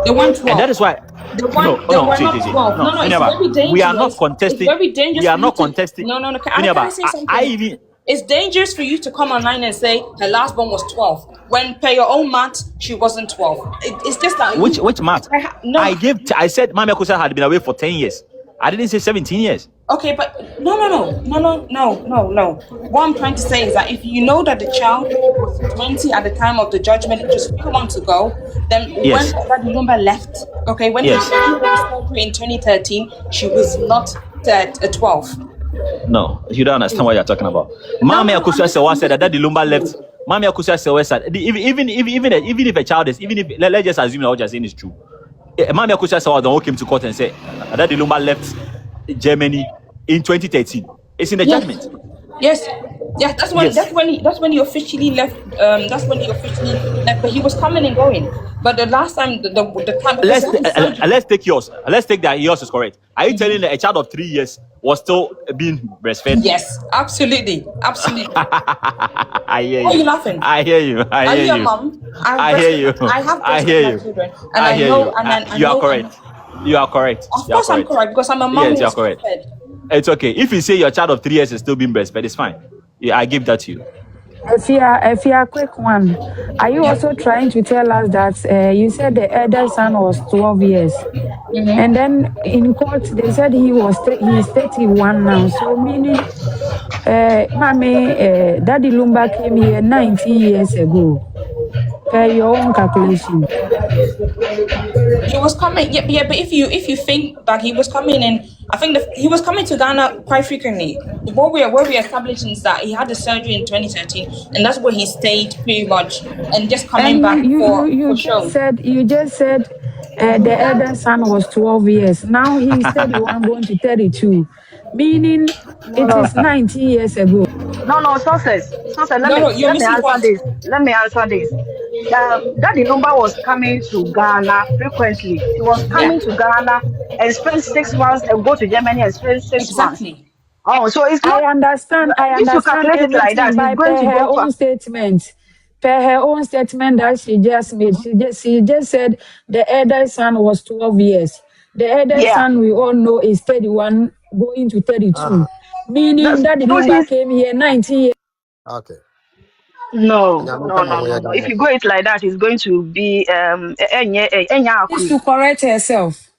They weren't 12.
And that is why.
They were not 12. No, it's very dangerous.
We are not contesting.
It's very dangerous.
We are not contesting.
No. Can I say something? It's dangerous for you to come online and say her last born was 12. When per your own math, she wasn't 12. It's just like
which math? I said Mami Akosua had been away for 10 years. I didn't say 17 years.
Okay, but no. What I'm trying to say is that if you know that the child was 20 at the time of the judgment, just a few months ago, then
yes.
When that number left, okay, when
yes.
she surgery in 2013, she was not 12.
No, you don't understand what you're talking about. Mami Akosua Serwaa said that the Lumba left. Mami Akosua Serwaa said even if a child is, even if let's just assume that what you're saying is true. Mami Akosua Serwaa the one came to court and said that the Lumba left Germany in 2013. It's in the judgment.
Yes. Yeah, that's when he officially left. But he was coming and going. But the last time, the time.
Let's take yours. Let's take that yours is correct. Are you telling that a child of 3 years was still being breastfed?
Yes, absolutely.
I hear you.
Why are you laughing?
I hear you.
Are you a mom?
I hear you.
I have children, and
I hear you.
I
you are correct. You are correct.
Of course, I'm correct because I'm a mom.
Yes, you are correct. It's okay. If you say your child of 3 years is still being breastfed, it's fine. Yeah, I give that to you.
Efia, quick one. Are you also trying to tell us that you said the elder son was 12 years? And then in court, they said he's 31 now. So meaning, Daddy Lumba came here 19 years ago. Per your own calculation.
He was coming, yeah. But if you think that he was coming in, I think he was coming to Ghana quite frequently. What we established is that he had the surgery in 2013, and that's where he stayed pretty much, and just coming
And
back
you
for
just
show.
said the elder son was 12 years. Now he's 31 going to 32, meaning
No,
it
no,
is 19 years ago.
no, sources. Let
No,
me
no, you're missing
answer
what?
this. Let me answer this. Daddy Lumba was coming to Ghana frequently. He was
Yeah,
coming to Ghana and spend 6 months and go to Germany and spend 6 months.
exactly.
Oh, so it's
I
not,
understand
if you calculate it like that,
everything
he's
by
going
per
to
her
go for,
own statement. Per her own statement that she just made. She just said the elder son was 12 years. The elder
yeah.
son we all know is 31 going to 32. Meaning that the
So
Lumba
she's,
came here 19 years.
Okay.
no,
Nyame
no,
kama
no,
mo
no,
ya
no.
nyame.
If you go it like that, it's going to be,
Needs to correct herself.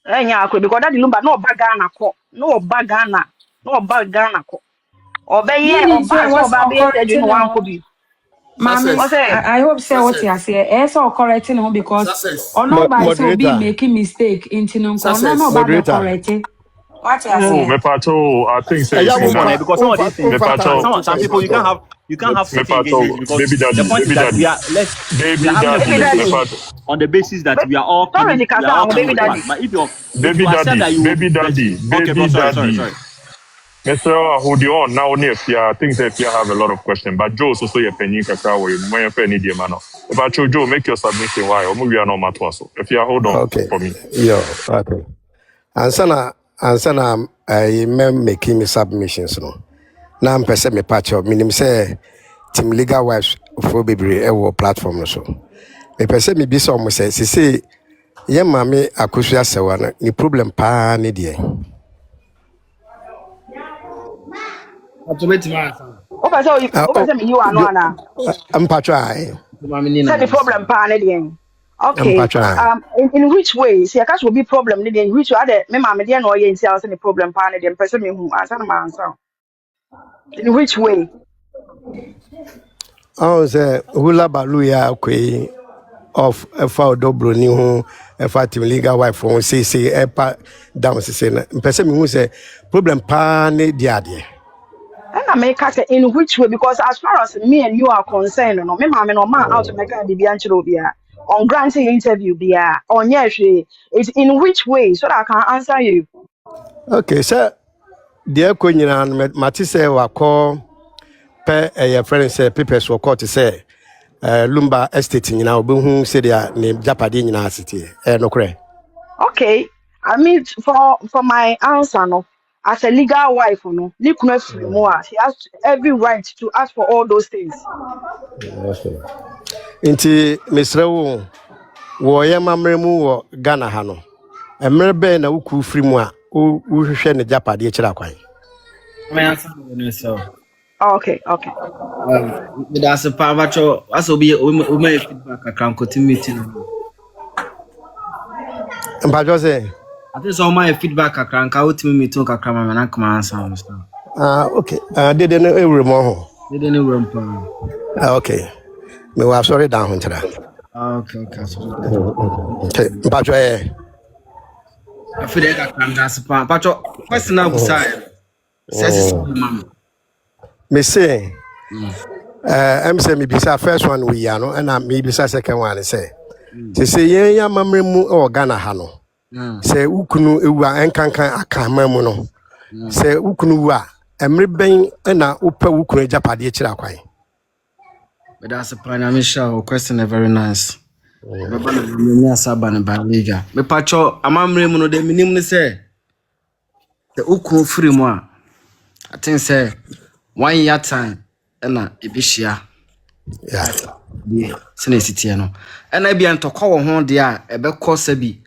because Daddy Lumba, no bagana ko, no bagana ko.
Meaning
Oba
say
so
what's
oba
all
be surgery no
correcting
wan ko
her.
bi.
Mommy,
O
Success.
say,
I hope say what you
Success.
say. It's all correcting her because
Success.
or no by so be
Moderator.
making mistake into no
Success.
bad be
Moderator.
correcting. What you
Oh,
say?
me pacho, I think say
Ẹ̀yà
it's
mo
in
Come on,
that.
eh,
fa
because some of these things,
Me pacho,
some people you can't have
me
certain
pacho,
engagements because
baby
the
daddy,
point is
baby
that
daddy,
we are
baby
having a
baby
daddy, me
daddy.
conversation
pacho.
on the basis that
But sorry the
we
kasa
are all
am
coming
baby
with
daddy.
facts. But if
Baby
you accept
daddy,
that you
baby daddy,
okay, bro,
baby
sorry.
daddy. Mr. Hold on. Now, if you think that you have a lot of questions, but Joe also your penny kakra way, when you penny the man. If I show Joe, make your submission why, or maybe you are not matter so. If you hold on
Okay.
for me.
Yo, okay. Ansana I making me submissions no. Na mpɛ me patch up. Minim sɛ team legal wives for bebree ɛwɔ platform no so. Mepɛ sɛ me bi sɛ ɔmo sɛ sese yɛ maame Akosua Serwaa no ne problem paa ne deɛ.
Automatic answer.
O
Oh,
say me you ano ana.
mpatwa ai.
Mama ni na
Say the
answer.
problem pa na dey. Okay.
Mpatwa ai.
In which way? See, I catch will be problem ni dey. In which way? Ade me ma me dey na oye nti I say the problem pa na dey. Person me hu answer na ma answer. In which way?
Ɔn sɛ hula balu ya kwei of ɛfa Odo Bronii ho ɛfa team legal wife ho say ɛpa down say na mpɛ sɛ mehu sɛ problem paa ne di adeɛ.
And I make say in which way? Because as far as me and you are concerned, no, me ma me no man out to make a bibi anchiro bia on granting interview bia on yes, it's in which way so that I can answer you.
Okay, sɛ deɛ kɔ nyinaa no mate sɛ wakɔ pɛ ɛyɛ friend sɛ papers wɔ court sɛ Lumba estate nyinaa wobɛhu sɛdeɛ ne japadeɛ nyinaa aseteɛ ɛyɛ nokorɛ.
Okay, I mean for my answer no, as a legal wife no, ni kuna free more. She has every right to ask for all those things.
Nti mesrɛ wo wɔyɛ mammerɛ mu wɔ Ghana ha no mmerɛ bɛn na woku firi mu a wohwehwɛ ne japadeɛ kyerɛ akwan.
My answer no so.
Okay, okay.
Me da se pa bacho aso bi o me feedback akran ko meeting.
Mpatwɔ sɛ
I think so my feedback akran ka o meeting kakra ma na come answer am so.
okay dede no ɛwura mu ho.
They didn't run pa.
Okay me wa sorry down ho ntira.
Okay, so.
Okay mpatwɔ
I feel like akran da se pa. Bacho question na busai. Says mama.
me say I'm say me bisa first one we ya no and me bisa second one say say yen ya mamre mu o Ghana ha no say ukunu ewu enkankan akama mu no say ukunu wu a emre ben na upa ukunu japade kira kwan.
But that's a plan. Sure question very nice. Baba na me asaba na baliga. Me pacho amamre mu no de minim ne say the ukunu free mu a I think say 1 year time na ebihia.
Yeah.
Yeah, sene sitie no. Na bia ntokwa wo ho de a ebekọ sabi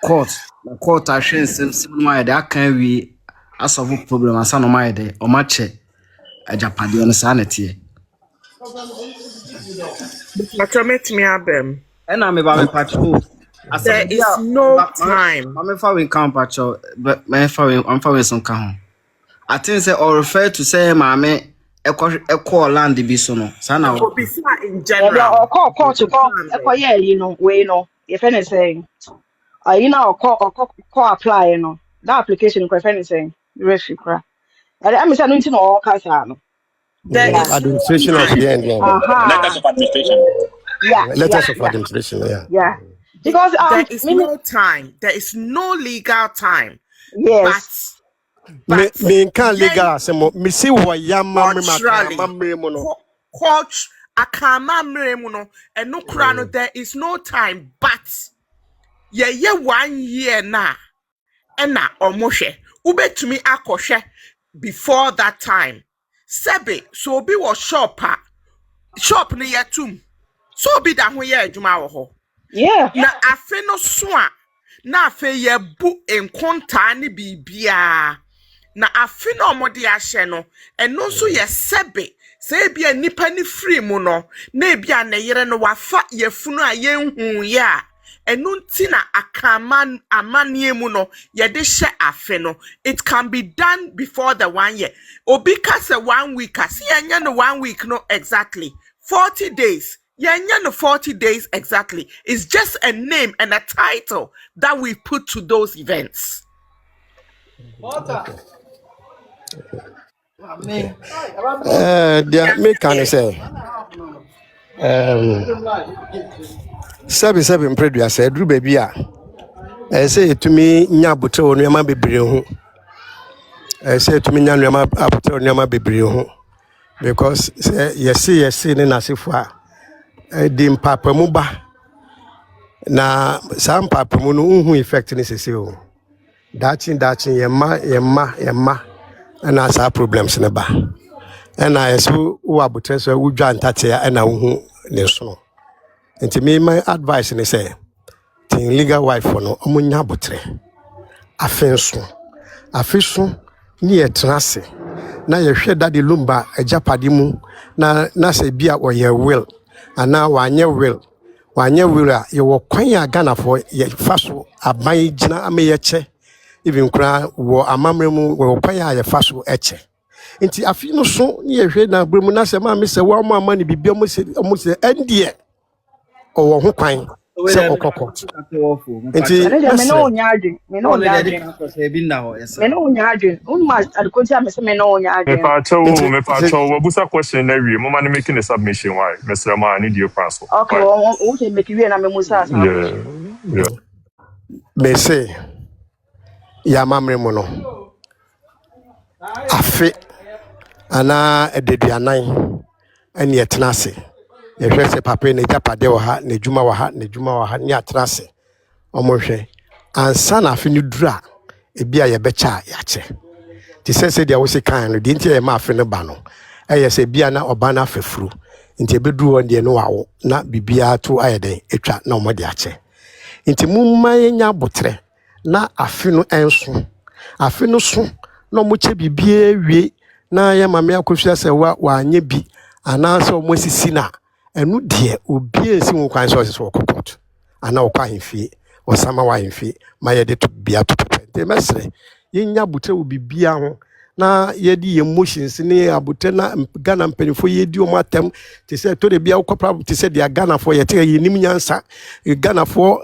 court. Na court ahwensem sim no ma de aka wi asolve problem asa no ma de o ma che. ajapade on sanity.
Automatic me abem.
And I'm about patrol. As
There
a dear,
is no time.
I'm following count patrol, but I'm following some count. I think say or refer to say, mammy, echo land the bisono. Sana.
Obisa in
Yeah,
general.
or call to call. Yeah, you know, we know. If anything, you know, call apply, you know. That application, if anything, refugee cry. I'm saying, you know, all kinds of.
There
Yeah.
is no
Administration of
time.
the end.
Uh-huh.
Letters of administration.
Yeah, yeah,
Letters of
yeah,
administration. Yeah.
yeah. Because
There is no time. There is no legal time. But
yes.
Me can't legal asemo. Me see what yama me
culturally,
mono.
coach akama mremuno and no krano. There is no time. But ye 1 year na ena omoshe ube to me akoshe before that time. Sebe so be was shop ni yatum. So be that when ye adwuma wo ho.
Yeah.
Na afe no so a na afe ye bu enkonta ne bibia na afe no omode ahye no eno so ye sebe se bia nipa ni free mu no na bia na yere no wafa ye funu a ye hu ya eno nti na akaman amanie mu no ye de hye afe no. It can be done before the 1 year. Obi ka se 1 week as ye no 1 week no exactly 40 days. No 40 days exactly. It's just a name and a title that we put to those events.
Me can say. Seven predu say Drew baby a. Say to me nya botre onu ma bebre ho. Say to me nya nu ma abotre onu ma bebre ho. Because yes ne nasefo a di mpapa mu ba na some papa mu no hu effect ni sese o. Dachin yema and as our problems ne ba. And I so who abotre so wo dwa ntate na wo hu ne so. Nti me my advice ne say tin legal wife for no omunya abotre afenso ni etrase na ye hwe dade lumba ajapade mu na se bia oye will ana wanye will a ye wo kwan ya Ghana for ye faso aban gina ameye che even kra wo amamre mu wo kwan ya ye faso eche nti afi no so ni ye hwe na bremu na se ma me se wo ama ni bibia mo se endie o ho kwan se okoko nti
Me no nyadwen. Me no nyadwen. Me no nyadwen. Unma adkonti amese me no
Me
nyadwen.
pacho wabusa question na wie mo man making a submission why Mr. Man need your passport.
Okay, we can make you na me musa asa question.
Yeah.
me say ya mamre mu no afe ana ededuanan ene etenase ye hwe se papa ne japade wo ha ne djuma wo ha ne atenase omohwe ansa na afe ne dura ebia ye becha ya che ti se dia wo se kan no di nti ye ma afe ne ba no eye se bia na oba na afefuru nti ebedu won de no wawo na bibia to ayeden etwa na omode ache nti mumma yenya botre na afe no enso afe no so na omoche bibia wie na ya mame Akosua Serwaa wa anye bi anase omosisi na enu de obi esi won kwan so so kokot ana okwa hemfie osama wa hemfie ma ye de to bia to pepe mesre yenya botre obibia ho na yedi emotions ni abote na Ghana mpanifo yedi o matem te se to de bia ukopra te se de Ghana fo ye te yenim nyansa Ghana fo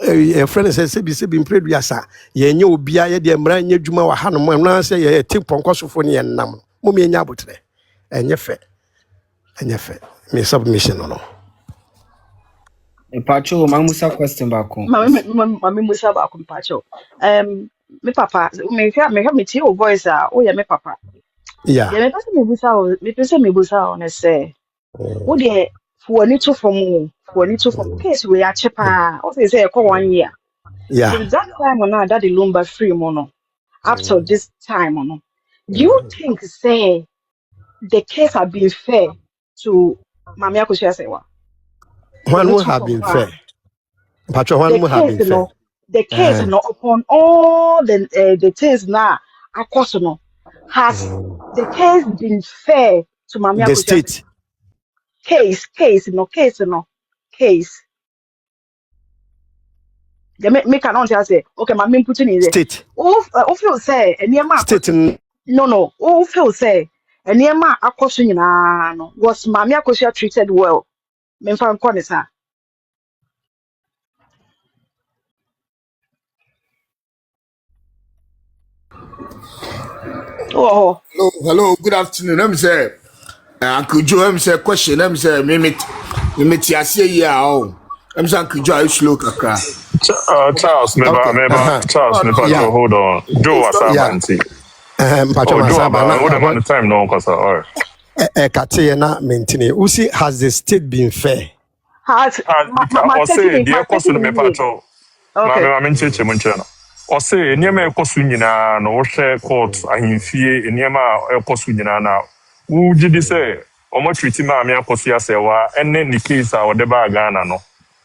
friend se bi mpreduasa ye nya obia ye de mra nya djuma wa hanom na se ye te ponkosofo ne ye nam mo me nya abotre enye fe me submission no
Pacho, Mamusa question back home.
Mami musa ba ko mpacho. Me papa, me have me your voice oh yeah me papa.
yeah
Yeah, me pese me busa o ne say. Wo de for ni to from case we are cheaper. O say e ko 1 year.
yeah
Since that time on that the lumber free mono up to this time on. Do you think say the case have been fair to Mami Akosua Serwaa?
one would have been fair Pacho one
The
would have
case,
been fair
the case, upon all the things now, Akosua, has the case been fair to Mamia
the
Kusia
state
case. They make an answer say, okay, my main putting in there.
state
Oh, feel say, and near my
state
no. Oh, feel say, and near my accosting no was Mamia Kusia treated well. Mempham Conisa. Oh,
Hello, good afternoon. Let me say, Uncle Joe, let me say question. Let me say, mimit yasiye ya oh. Let me say Uncle Joe, I slow kakra.
Charles,
Okay.
Charles,
Oh, no,
yeah
hold on. Joe
oh,
was
sorry.
yeah
Abanti.
mpacho
Joe
masaba na
What the time no, cause all right.
kate na maintain usi has the state been fair
has my
Or say,
my
dear
taking
question, me
in way.
pacho.
Okay.
Mamma Minchich Munchano. Or say, near me cosunina, no share court, I fear, near my cosunina now. Who did you say? Or much treating Mamma Akosua Serwaa, and then the case our deba Ghana no.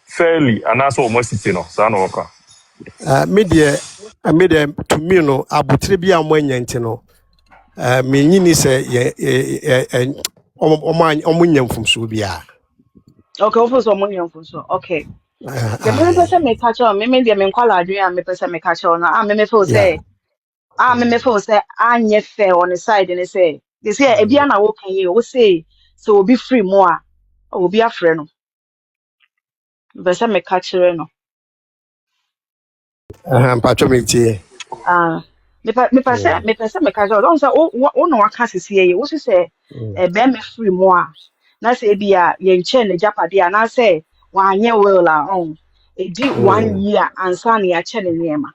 Fairly, and that's almost it, no, Sanoka.
media to me no abutre bi amwanya nti no me nyini se omunya mfumso bia
Okay, also money on so. Okay. The me person me catch on, me the me call adrian me person me catch on. Me feel
yeah
say, me feel say anye fair on the side and say. They say e bia na wo kan ye, wo say so will be free more. Will be afraid no. Person me catch no.
mpacho me tie
Ah, me person me catch on. Don't say o no aka sisi ye. Wo say be me free more. Na say bia ye nche ne japade a na say wa anye will la on. E di 1 year ansa na ya che ne niema.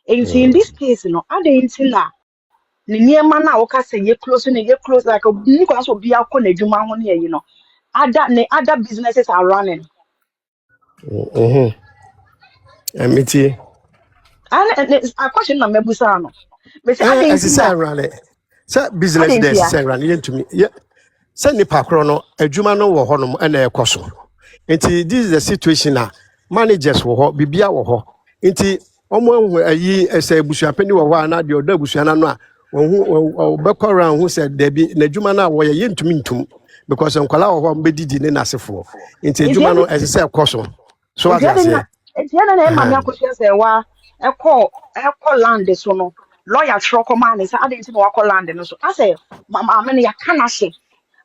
In this case, no, I didn't na the near man now say ye close and ye close like a because will be a corner juma on here, other businesses are running.
me tie
And it's a question of Mebusano. But I didn't
as say
na
run it say
I
business
didn't
there
hear.
say run into me yeah say nipa kro no adwuma no wo honom na ekoso nti this is the situation na managers wo ho bibia wo ho nti omo ahu ayi ese busuapani wo ho na de oda busuana no a wo bekọ ran hu say da bi na adwuma na wo ye ntumi ntum because nkwala wo ho mbedidi ne nasefo nti adwuma no ese say ekoso so what you say
It's the other name, Mamma Akosua Serwaa, a call land so no. Lawyer Shroko man is I didn't know land and so. I say, Mamma, many I can't say.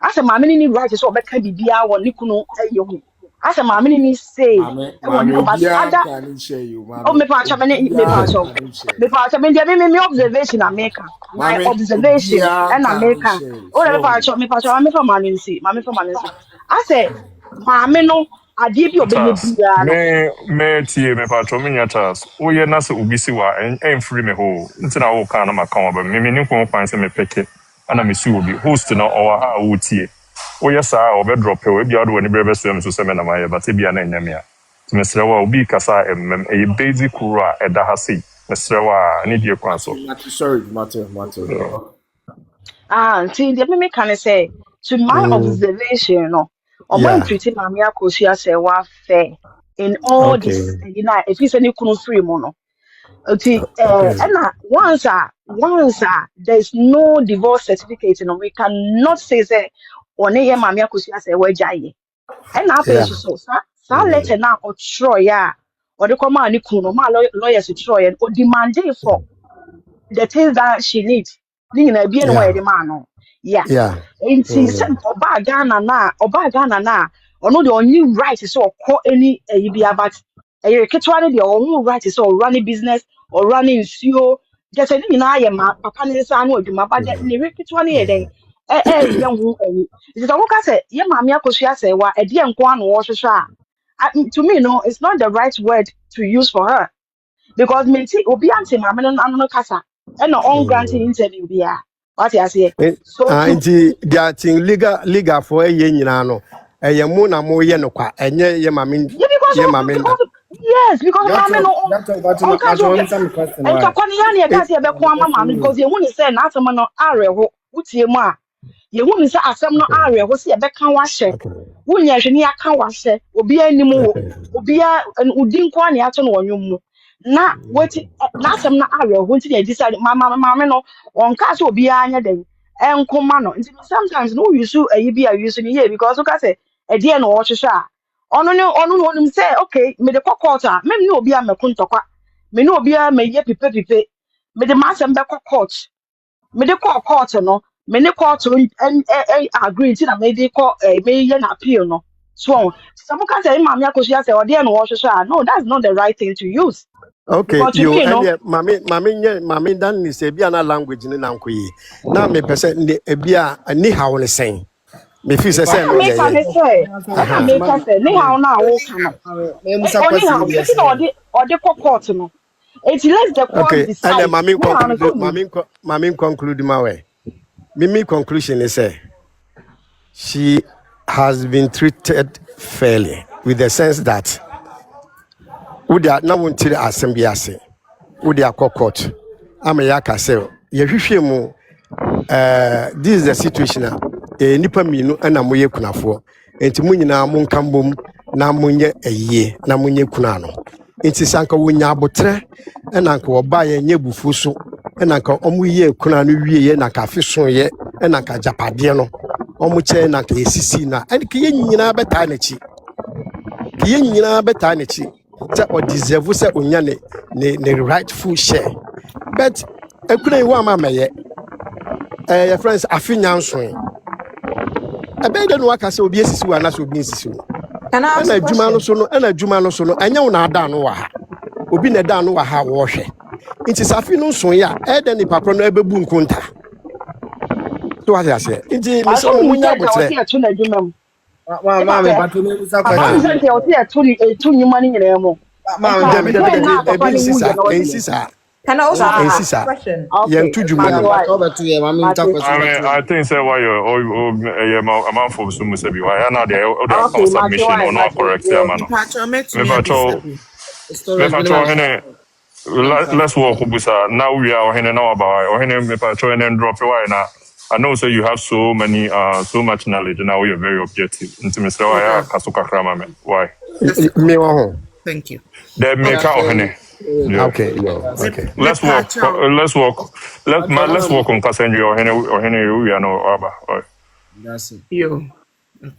I say, Mamma, need right so back can be or Nikuno, you. I say, Mamma, need say, I want Nico,
Mami,
but
Bia
other,
can share you,
oh,
Mami.
me
Bia
pass on.
can share.
Me pass on, me observation America. My
Mami,
observation
Bia
and
can
America.
share.
Oh,
So,
me pass on, me for man see, Mammy for man so. I say, Mamma, no, I did you obey
Charles,
Biano.
me tie me patro me nya Charles. O ye na se obi si wa en free me ho. Nti na wo kan na maka ba me ni ko kwan se me peke. Ana me si obi host na o ha wo tie. O ye sa o be drop e bia do ni brebe so me so se me na maye but e bia na nya me a. Me sere wa obi kasa emmem e basic kuro a eda ha sei. Me sere wa ni die kwan so.
sorry, Matter.
See, the me can say to my observation, no, or when
yeah
treating Mamia Kosia Serwaa fair in all
okay
this, if it's any kunu free mono. Okay,
okay
and there's no divorce certificate, we cannot say that on a Mamia Kosia Serwaa jaye. And I pay
yeah
so letter now or Troya or the command Nikuno, my lawyers to Troy and or demanding for the things that she needs. Being a being
yeah
where the man no. Yeah.
yeah
And she said Oba Ghana na or no the only right is so call any be about a ketwane the only right is so running business or running CEO. Just a na ya ma papa ne sa no adwuma ba de ne ketwane e den young who it is a worker say ye ma me Akosua Serwaa e de nko an wo hwehwe a to me no it's not the right word to use for her because me see obi ante ma me no kasa and on granting interview bia what you say so to
nti dia tin legal for ye nyina no eye mu na mo ye no kwa enye ye mame
yeah,
ye mame na
yes because ma me no on
Gato,
kasa obi
one time question,
en
why?
ka kwani ya na
Eh,
da se be ko ama ma me because ye hu ni say na asem no areho wutie mu a ye hu ni say asem no areho se ye be kan wa hye
okay
wunya hwe ni aka wa hye obi anim wo
okay
obi a udi nko ani ato no wonwum mu na wati na asem na areho nti na decide ma me no on ka so obi anya den enkomano sometimes no use ayi bi use ni here because you can say e dey na wo hwehwe a ono no say okay me de court a me ni obi a mekontokwa me ni obi a me ye pipe me de masem be court me de court no me ne court and agree ti na me de me ye na appeal no so some can say mama Akosua say o dey na wo hwehwe a no that's not the right thing to use
Okay,
because to
you
me no
and mami dan ni say bia na language ni na nkoyi. Na me pese ni bia ni how ni saying. Me feel say no
make
ye.
an say and make us say ni how na wo ka no
Me musa
only
question
how
bi
you see
ese.
or the court no it let the court
Okay, and then
decide ni how no so be
mami conclude my way. Mimi conclusion is say she has been treated fairly with the sense that would na wontiri assembly ase. Would court. Ama yaka say ye hwehwe mu this is the situation nipa minu na moye kunafo enti mu nyina mo nkambom na monye ayie na monye kuna no enti sanka wonya abotre na nka oba ye nye bufu so na nka omu ye kuna no wie ye na ka feso ye na nka japade no omu che na nka esisi na and ke ye nyina beta na chi ke ye nyina beta na chi se o deserve se onya ne rightful share but ekuna yi wa ma meye your friends afinya nso abede no aka se obi esisi wa na so obi nsisi wo
Can I ask
na
a
adwuma no
question?
so no na adwuma no so no anya wo na ada no wa ha obi na da no wa ha wo hwe nti safi no nso ya ede ni papa no ebebu nkonta to wa ase nti me
I
so
saw
mo
you
munya
said I was
abotre
here to let you know.
Ma me pato me musa
I
question.
said I was here to you money in them. And
Ma me
can
pato
David
me
then now
ebi
papa ni wuye
nsisa
no dey.
ensisa
Can I also
Sa
ask a
ensisa
question?
ye
okay.
ntu dwuma
Mate
nim
why?
pato ba tu ye ma me musa
Mate.
question ba tu.
I think say why a man for so much be why na the account
Okay, mate
submission
why?
or not
Mate.
correct ya
Yo.
man.
Mpacho
Me
metumi
pa
abisa
cho
bi.
me
Storage
pa
bi
cho
na.
hene let's walk busa now we are hene now about or hene me pa cho and drop why na. I know so you have so many so much knowledge now you're very objective. Into me say why kasuka krama me. Why?
That's
me
cool.
wa ho
Thank you.
The
Ya
maker
Okay.
or
so
hene. Yeah.
okay yo okay
Me
Let's walk.
pacho.
Let's walk. Let's
pato
walk on passenger or hene we are no aba. Right.
that's it.
Yo. Okay.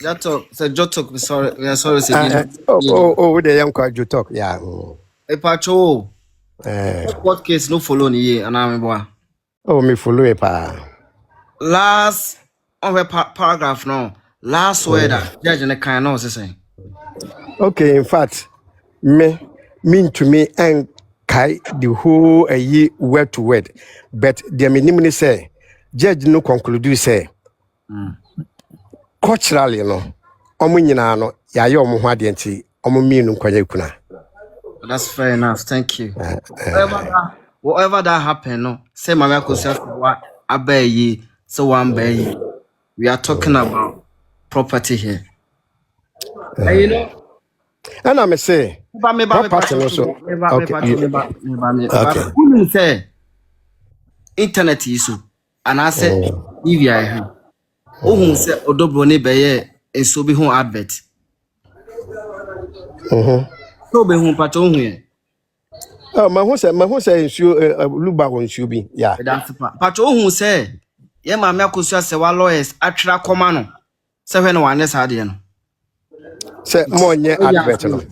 Jato, so Jotok, sorry, we are sorry, say be.
oh we dey young kwaju talk yeah
E pacho,
eh
what case no follow ni ye, and I'm boy.
oh me follow e pa
Last on the paragraph no, last word that judge in the kind no say.
okay in fact me mean to me and kai the whole a year word to word but the minimum say judge no conclude say culturally no omo nyina no ya ye omo ho ade nti omo mienu kwanya kuna
That's fair enough. Thank you. Whatever that happen, no. Say Mama Akosua Serwaa abayi, so one bayi. We are talking about property here. And you know,
and I may say
me
property
patrol,
no so
me
okay
patrol, me. But
okay
who say internet issue? And I said, if you are here, who say Odo Bronii beye and so be home advert. So be home patrol here.
oh my who say ensure luba won should be yeah
That's the part. Patrol who say, yeah, Mama Akosua Serwaa lawyers actually come on. Say when one is hard, you know.
say more nye advert no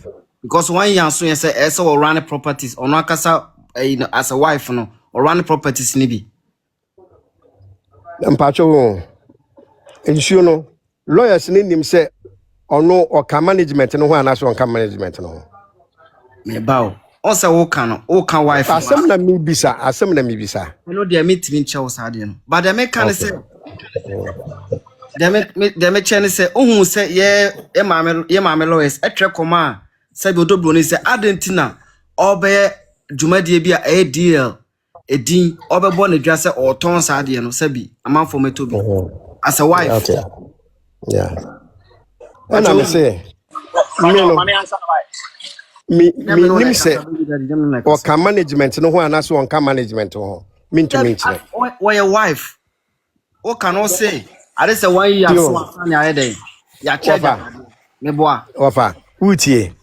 Because one young soon say also or run properties or no kasa as a wife no or run properties nibi.
mpacho ensure no lawyers ni nim say ono o ka management no ho anaso on ka management no
Me bow. Also o can wife.
asem na mi bisa
You know they meet me chow sad you know. But they make can say they make chen say who say yeah mama lawyers etre koma say Odo Bronii say adentina obe dwumadie bi a deal edin obebo na dwa say o ton sad you know sabi amanfo metobi as a wife.
okay yeah and
But
I may
you
say me no me nim say or ka management no ho anaso on ka management ho me to me nkyere
or your wife. What can I say? I just say 1 year so
yo
after ya day. Ya charge
wafa
me boa.
wafa utie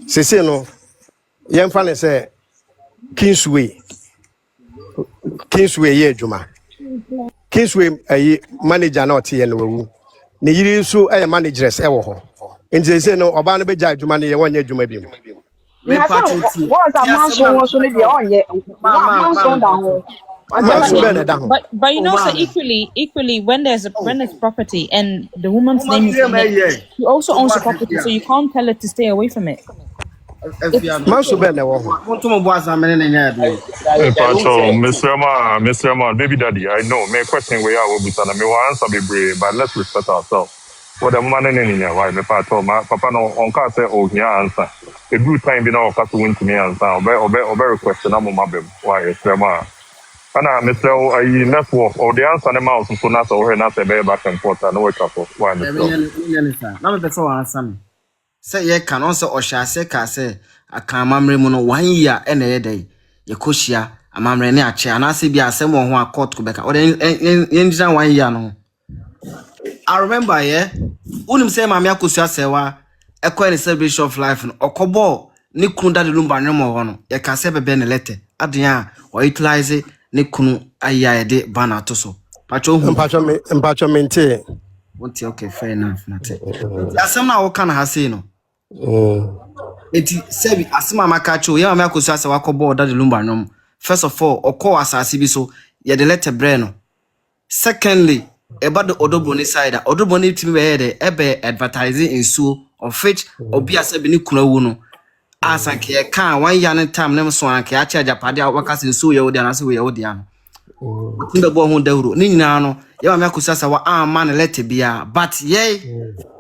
sese no yemfa ne say kingsway ye adwuma Kingsway manager not here no. Ni yiri so managers e wo ho. Nti say no oba no be ja adwuma ne ye wonye adwuma bi mu.
Na so what a man so was only the on ye. Man so down.
But you know, so equally when there's property and the woman's name is in it, she also owns the property, so you can't tell her to stay away from it.
Man so be na wo ho.
Mr. Man, baby daddy, I know. My question we are what we me answer be brave, but let's respect ourselves. What the man in why me papa no on can say oh here answer. A good time be now to win to me answer. Obe request na mo mabem. Why Mr. Man? Ana Mr. network or the answer na mouse so na so na say be back and forth and wake up. Why Mr.
Na me be so answer me. Say ye can also oshase ka say akamamre mu no 1 year e na ye dey ye koshia amamre ne ache anase bi asem wo ho akort ko beka o de yenjina 1 year no. I remember unim say mama Akosua Serwaa ekwa ni celebration of life no okobo ne kunu dade lumba nwemo ho no ye ka say bebe ne letter aden a o utilize ne kunu aya de bana to so pacho
mente
won't okay fair enough nate asem na wo kan ha say no enti sebi asema maka cho ye mama Akosua Serwaa kobo dade lumba nwom first of all okọ asase bi so ye de letter bre no. Secondly, about the Odo Bronii side, Odo Bronii to me ebe advertising in so of which obi asabi ni kuna wuno asanke kan 1 year time nem so anke a charge apade a wakase in so ye odi anase we ye odi an timbe bo ho dawuro ni nyina no ye ma Akosua Serwaa amma na let bia but ye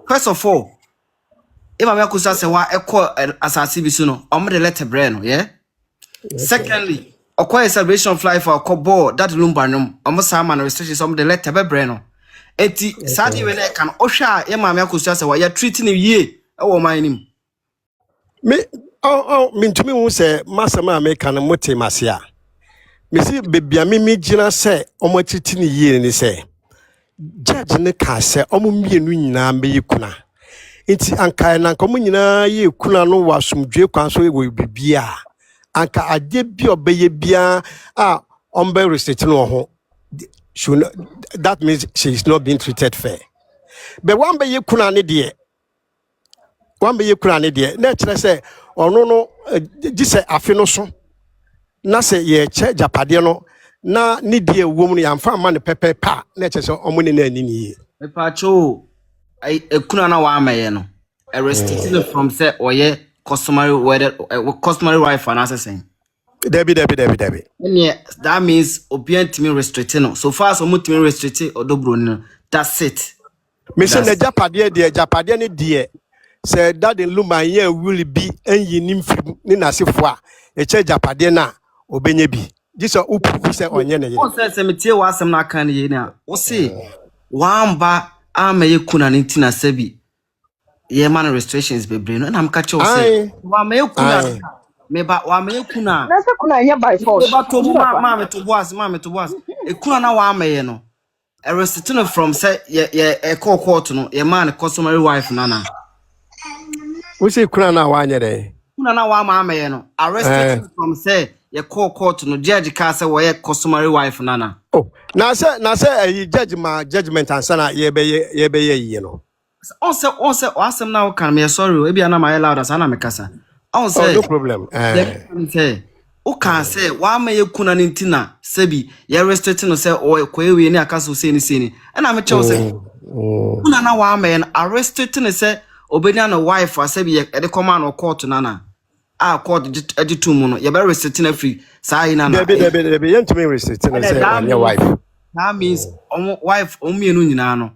first of all e ma Akosua Serwaa ekọ asase bi so no omde let bre no ye. Secondly, a celebration fly for Kobo, that lumbanum, almost some restrictions, some the letter bebre no. Eti, Sadi when I can Osha, Emma Akosua Serwaa, you're treating him ye, oh, my name.
Me, mean to me, who say, Master Mamma can mote Masia. Missy Baby, me Gina say, almost treating ye, and he say, Judge Nika say, me and na be kuna. It's Anka and Ankomina, ye kuna no was some Drake council will be beer. Anka ade bi obeye bia ombe restrict no ho that means she is not being treated fair. But one be kuna ne de na kire say ono no di say afi no so na say ye che japade no na ne de wom no yamfa ma ne pepe pa na kire say omo ne na ani ni
Me pacho kuna na wa amaye no restricted from say oye customary wife and assessing.
Debbie.
That means obedient to me restricting no. So far as omutimi restricted Odo Bronii, that's it.
Me say the japade ne de say that the luma ye will be enyi nimfiri ni nasefo a e che japade na obenye bi Jesus upu say onye ne ye
o say metie wa asem na kan ye na o say wamba amaye kuna ne ntina sabi ye man restrictions bebre no na mka che o say wa amaye kuna meba wa amaye kuna
Na se kuna nya by force.
Meba to ma to boas e kuna na wa amaye no restricting from say ye court no ye man customary wife nana.
We say kuna na wa anya dey
kuna na wa ma amaye no arrested from say ye court no judge ka say we customary wife nana.
Oh na say judgment answer na ye be ye no.
On say asem na kan me sorry e bia na my loud as na me kasa. On say
no problem.
Say o kan say wa ma ye kuna ni ntina sabi ye restrict no say o ekwewe ni akaso say ni e na me chew say kuna na wa ma ye arrested no say obenya no wife asabi ye de command no court nana court agitum no ye be restrict na free say na
Debbie ye ntumi restrict no say your wife.
That means wife omienu nyina no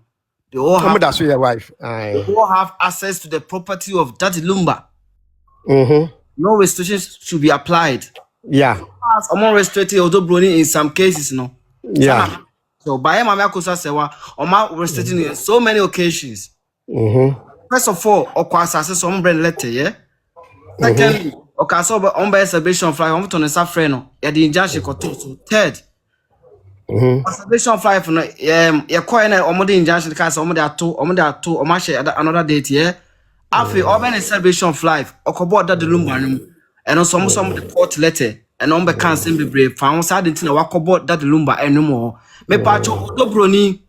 they all have
your wife.
They all have access to the property of that lumba. No restrictions should be applied.
Yeah.
As among restricted Odo Bronii in some cases, no.
Yeah.
So by Mama Akosua Serwaa, Oma restricting in so many occasions. First of all, Okwasa some brand letter, yeah. Secondly, Okaso on celebration fly on to the friend, yeah, the injunction koto. Third, celebration fly for yeah, coin or injunction cast or another date, yeah. After all, celebration fly, Okobo that the lumbanum, and also some of the court letter, and on be cancer be brave. Found sad in a walkable that lumba anymore. Me pacho Odo Bronii.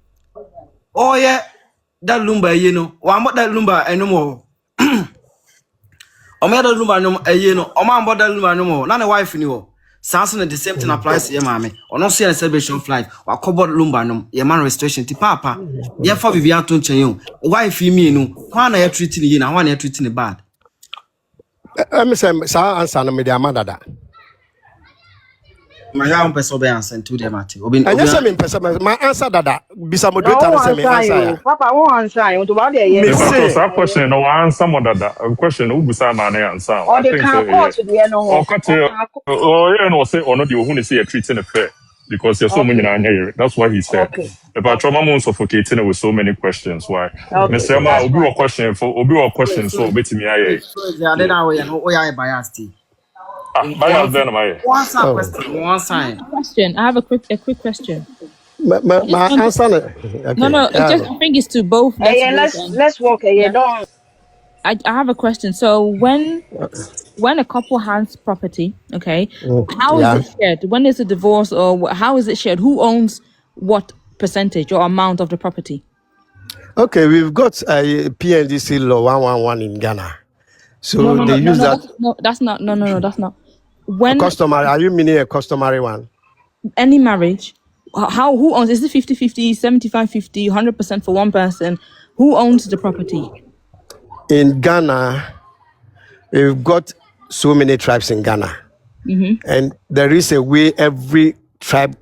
Oh yeah, that lumba, you know. One more that lumba anymore. O me that lumba no you know. O man about that lumba no more. Not a wife you. Sanson the same thing applies to your mommy. Or no see a celebration flight. Or cobalt lumba no. Your man restoration to papa. Therefore we be out to you. Wife you mean no. One I treating you and one I treating bad.
Me say sa answer no me dey amada.
My own person be answer to them at you.
And yes, I mean, my answer that bisa
No
moderator
one
say me answer
answer
ya.
you. Papa, won't answer you. To what they
Me
If I
say,
that question, no answer more that question. Who beside man answer?
or
I
they
think
can't
so.
court
Yeah.
to the end of
Or cut yeah, no say or not. You who say you're treating it fair because you're so many
Okay.
here. That's what he said.
Okay.
If I trauma more suffocating it with so many questions, why?
Okay.
Mr. Ma,
That's
obi a
fine.
question for obi a question so bit me aye.
So they that way and oh yeah biased.
Ah, bias then am I?
One side
oh,
question, one side.
Question. I have a quick question. I just
my
want
answer no.
no,
Okay,
no. It's
yeah,
just
no.
I think it's to both. Let's
Yeah,
move on.
let's walk. Yeah,
Yeah.
don't.
I have a question. So when a couple has property, okay, how is
Yeah.
it shared? When is it divorce or how is it shared? Who owns what percentage or amount of the property?
Okay, we've got a PNDC law 111 in Ghana.
No,
So
no,
they
no, no,
use
no.
that
That's not. No, no, no. That's not.
a
When
customary. Are you meaning a customary one?
any marriage, how who owns? Is it 50-50, 75-50, 100% for one person? Who owns the property?
In Ghana, we've got so many tribes in Ghana. And there is a way every tribe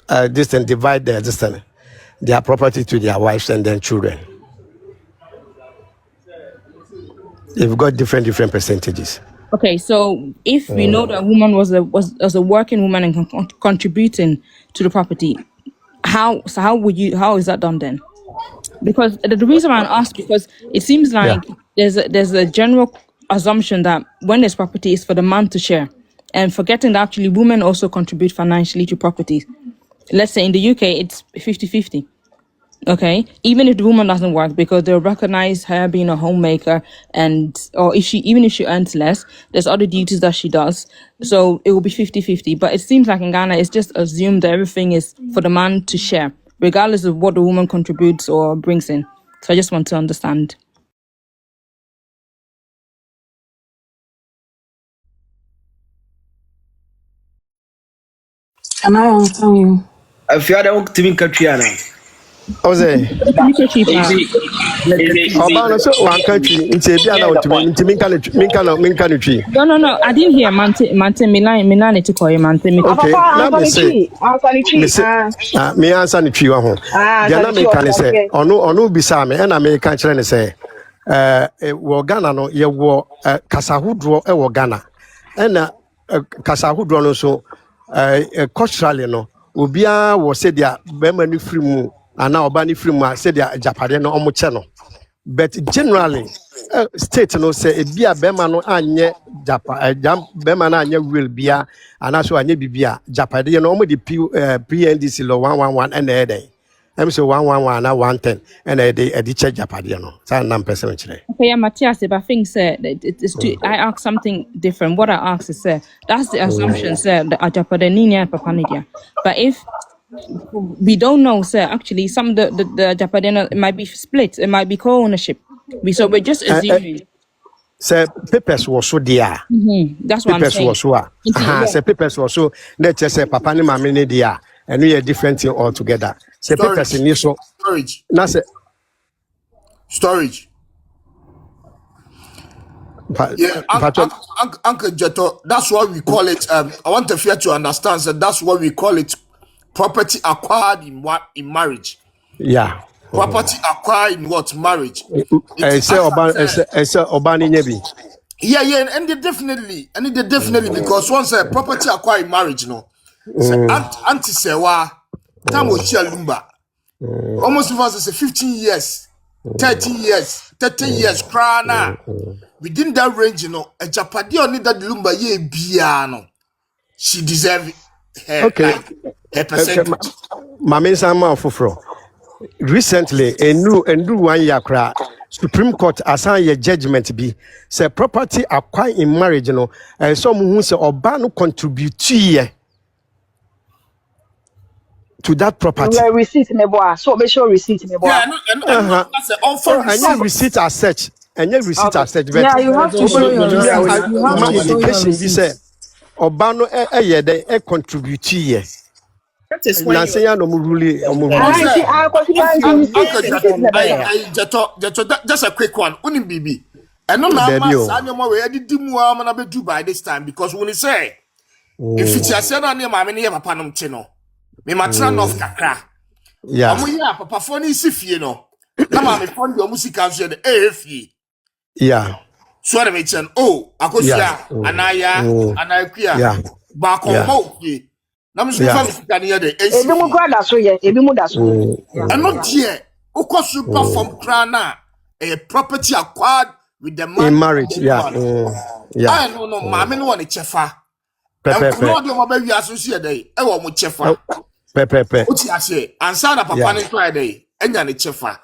divide their property to their wives and then children. They've got different percentages.
Okay, so if we know that a woman was a working woman and contributing to the property, how is that done then? Because the reason why I ask because it seems
Yeah.
like there's a general assumption that when there's property is for the man to share, and forgetting that actually women also contribute financially to properties. Let's say in the UK it's 50-50. Okay, even if the woman doesn't work because they'll recognize her being a homemaker or if she earns less, there's other duties that she does. So it will be 50-50. But it seems like in Ghana, it's just assumed that everything is for the man to share, regardless of what the woman contributes or brings in. So I just want to understand.
Can I answer you?
If you are the team country
Ose, Obama so one country into minka no tree.
No. I didn't hear Mante Milan to call you Mante.
Okay, now me say me say me answer the tree ho. Dia na me kan say ono bisa me na me kan kire ne say wo Ghana no ye wo kasa hodro e wo Ghana. Na kasa hodro no so culturally no obia wo say dia be manu free mu ana oba ni free mu a say dia japade no omo che no. But generally, state no say bia bema no anye japa bema na anye will bia anaso anye bibia japade no omo di PNDC law 111 and eden. Em say 111 na 110 and e check japade no. Sa na person kire.
Okay, yeah, Matthias, if I think I ask something different. What I ask is that's the assumption, the Japanese and Papanidia. But if we don't know, actually some the Japanese might be split, it might be co-ownership. So we're just assuming.
Say papers was so there.
That's what
Papers
I'm saying.
was so. Say papers was so. Let's just say papa ni mama ni there, and we are different thing altogether. Say papers in so.
Storage.
Na say
Storage. Yeah, Uncle Jeto, that's what we call it. I want the fear to understand that that's what we call it. Property acquired in marriage.
yeah.
Property acquired in what marriage?
Say Obani nyebi.
Yeah, and they definitely, because once a property acquired in marriage, no. Auntie Serwaa, time was lumba. Almost was 15 years, 13 years, 30 years, crana. Within that range, you know, a Japadi only that lumba ye biano. She deserve her, her percentage.
Mama sama ofofro. Recently, a new 1 year cra Supreme Court assign your judgment be say property acquired in marriage no some who say oba no contribute to that property.
We receipt me boy. So be sure receipt me boy.
Yeah, and that's an offer
And your
receipt.
receipt as such. And your receipt
Okay.
as such. But
Yeah, you have to show your receipts. You have
my
to show your
indication be say
receipts.
oba no contribute to
That is when
na
you
say ya no mu rule
I see I go
Uncle
receipt me boy.
just a quick one. Unim bibi. And no na ma sa nyoma we edi mu ama na bedu by this time because when he say if it's a say na ne ma me ne papa nom che no. Me matra no kakra.
yeah.
Omo ya papa fo ni sifie no. Na ma me fond omo sika so de efie.
Yeah.
So na me chen Akosua anaya anakuya ba ko mo fie. Na me so fa me sika ne de
Ebi mu kwa da so ye, ebi mu da so.
And not here. Super from Krana, a property acquired with the man
In marriage, yeah.
I no, mammy, no one a chefa. And no, the baby associate day. I want chefa.
Pepe.
What I say, and son of Papa Friday, and then a chefa.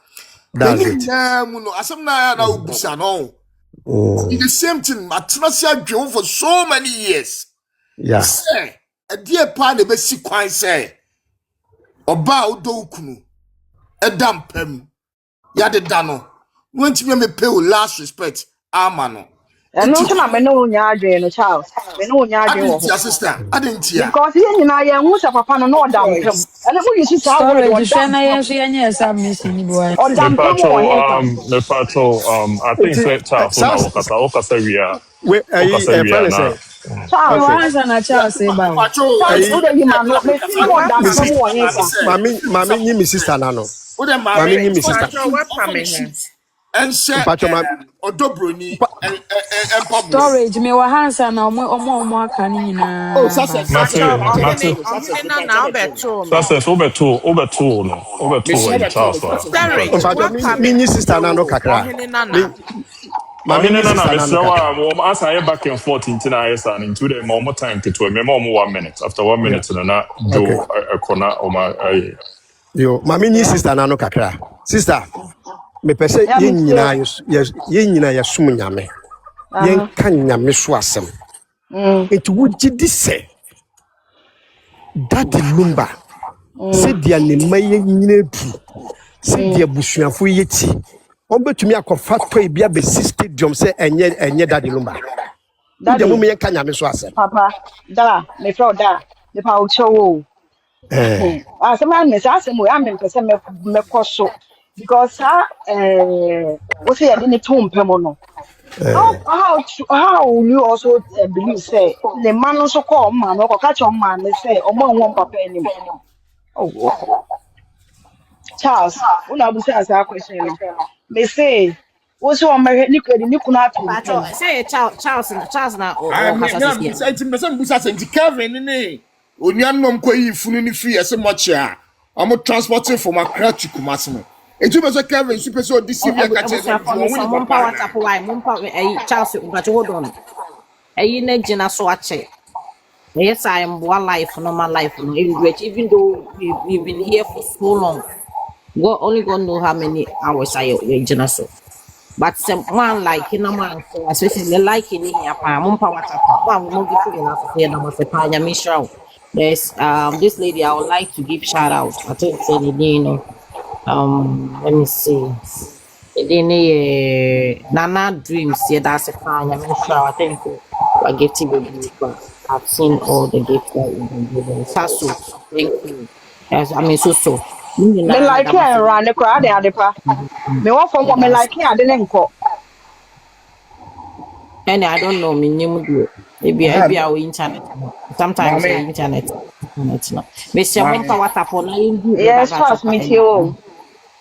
That's it.
As some now busano. In the same thing, Matrasia drove for so many years.
Yeah.
Say, a dear part of the sequence say, Oba Dokunu. A dampem. Yade dano. Went to me pay last respect. Amano.
And no time me no nya adwen no Charles. Me no nya adwen wo.
Your sister. I didn't hear.
Because here nyina ye hu sa papa no dampem. And who you see sa word
Storage,
on
share na
dampem.
yes, yes, submission, boy.
On dampem
Me pacho, I think say Charles na okasa wia.
We
Okasa
say
Charles.
You answer na Charles say ba.
Charles, who the man no me see more dampem wo yin sa.
Mami ni mi sister na no. Mami ni mi sister.
And share Odo Bronii and Pablo.
Storage, me wa answer na omo aka ni nyina.
Oh, success.
Success,
Mi ni sister na no kakra.
Mami ni sister na no. As I back and forth into na yesa into the more time to me more 1 minute. After 1 minute na do a corner o ma
Yo, mami ni sister na no kakra. Sister, me pese yen nyina ya sum nyame. Yen kan nyame so asem. It would di say that the lumba said dia ne maye nyina pu. Said dia busuafo yeti. Obetumi akofa toy bia be stadium say enye that the lumba. Dia mo me kan nyame so asem.
Papa, me fro me pa o chowo. Asema me sa asem we am pese me koso because what say I didn't tone pemono. How will you also believe say the man also call man or catch on man they say or one papa anymore? Oh, Charles, when I was asked that question, they say, what's your American Nicola?
Say Charles now.
I'm saying Kevin, Onyanom kwa yi funu ni free as much ya. I'm transporting from Accra to Kumasi. Eju be so Kevin super so this year ka che
mo power tap why mo Charles but hold on. Na gina so ache. Yes, I am one life, normal life. Even though we've been here for so long, God only God know how many hours I gina so. But someone like in a man, especially like in here, mo power tap. One mo give you enough here na mo se pa nya mission. There's this lady I would like to give shout out. I think say let me see. Nana Dreams, yeah, that's a fine. I'm not sure. I think I get to you, but I've seen all the gifts that you've been given. Sasu, thank you. Yes, I mean so.
Me like here around the crowd there, me want from me like here, I didn't go.
And I don't know, me new maybe our internet. Sometimes internet. Me say one power tap on.
Yes, trust me too.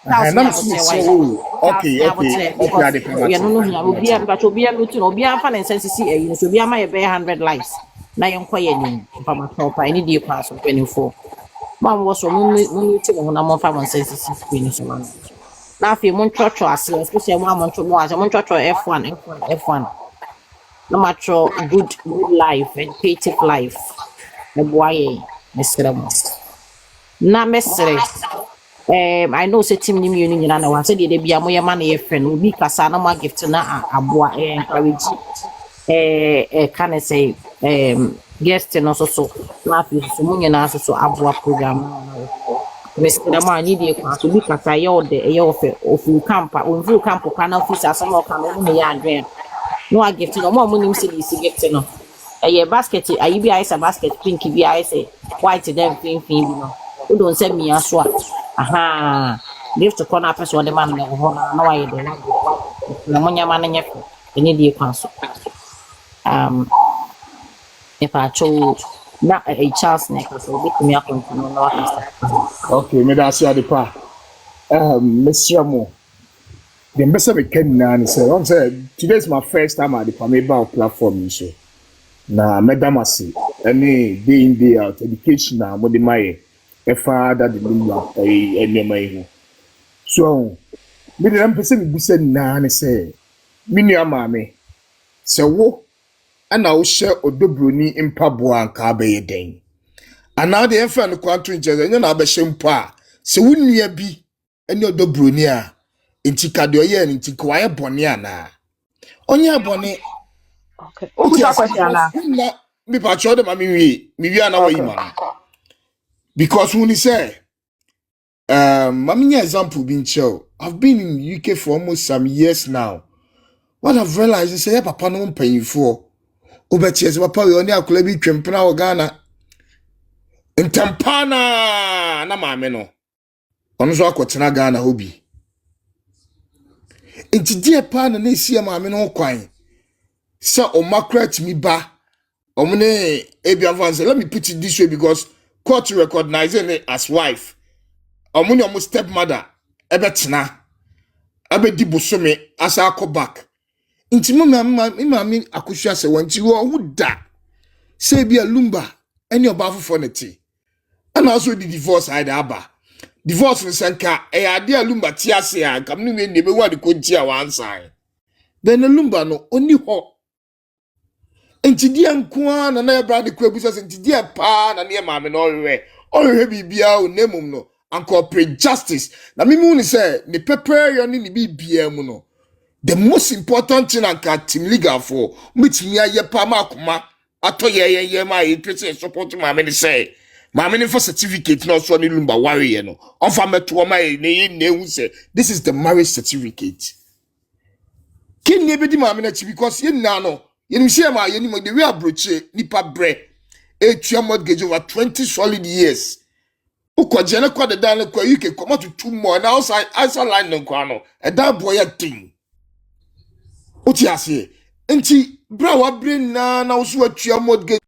Okay.
You know, be but obi am to obi am fan and sense see so be am 100 lives. Na yon kwaye ni pa ma top I need you pass 24. Mom was so mun ti mo na mo fa mon sense see screen so man. Na fi mon chocho ase especially mo mon chocho mo ase mon chocho F1. No matter good life, educative life. Me boye mesremo. Na mesre
I know say team ni mienu nyina na wan say de bia mo ye ma na ye friend obi kasa na mo gift na aboa encourage can I say guest no so na fi so mo nyina so aboa program na Mr. Ma ni de kwa so bi kasa ye o de ye ofu camp onfu camp kwa na office asem o kan no ya adwen no a gift no mo nim say isi gift no basket ayi bi ayi basket pink bi ayi say white dem fin bi no we don't send me aswa aha gift ko na person de man na ho na wa ye de na mo nyama na nye ni de kwa so if I cho na a chance na ka so bit me continue na wa kasa
Okay, me da see adepa. Mr. Mo. The best we can na say, on say today is my first time at the Pameba platform so. Na madam asi any day in day out education na mo de my father the lumba Ayehu. So, me the person me bisa na ne say, me nua maame. Se wo ana wo share Odo Bronii mpaboa nka ba ye den. Ana de enfa no kwanto nche nya na abehye mpo a se wo nua bi ene Odo Bronii a ntika de oye nti kwa ye bone ana. Onye bone
Okay.
uti
Obusa
as
question
because
na.
na me pa cho de ma mi wi ana wa yi
Okay.
ma. Because when he say mami example being chill. I've been in UK for almost some years now. What I've realized is say papa no paying for. Obeti as papa we only akula bi twempena o Ghana. Ntampana na maame no. Ono so akotena Ghana hobi. Nti die pa na esi maame no kwan. Say o makrat mi ba. Omne ebian say let me put it this way because court recognizing it as wife. Omune omo stepmother ebetena. Abedi bosome asa akọ back. Nti mami Akosua Serwaa nti wo da. Say be a lumba any obafo neti. And also the divorce I aba. Divorce ni sanka ade a lumba ti ase a kam no me wa de konti a wan sign. Then the lumba no oni ho. Nti dia nko na e bra de kwa busa nti dia pa na ne maame no orwe bibia o nemum no anko pre justice. Na mimu ni say ne prepare yo ni bibia mu no. The most important thing anka team legal for mitimi aye pa makoma ato ye ma e pese support maame ni say maame ni for certificate no so ni lumba ware ye no onfa meto ma e ne hu say this is the marriage certificate kin ne bedi maame na chi because ye na no ye ni share ma ye ni mo the way abroche nipa bre e tua mortgage over 20 solid years ukoje na kwa the dan kwa UK come to 2 more na outside line no kwa no e da boy ya thing Uti ase. Nti bra wa brain na wo so atua mortgage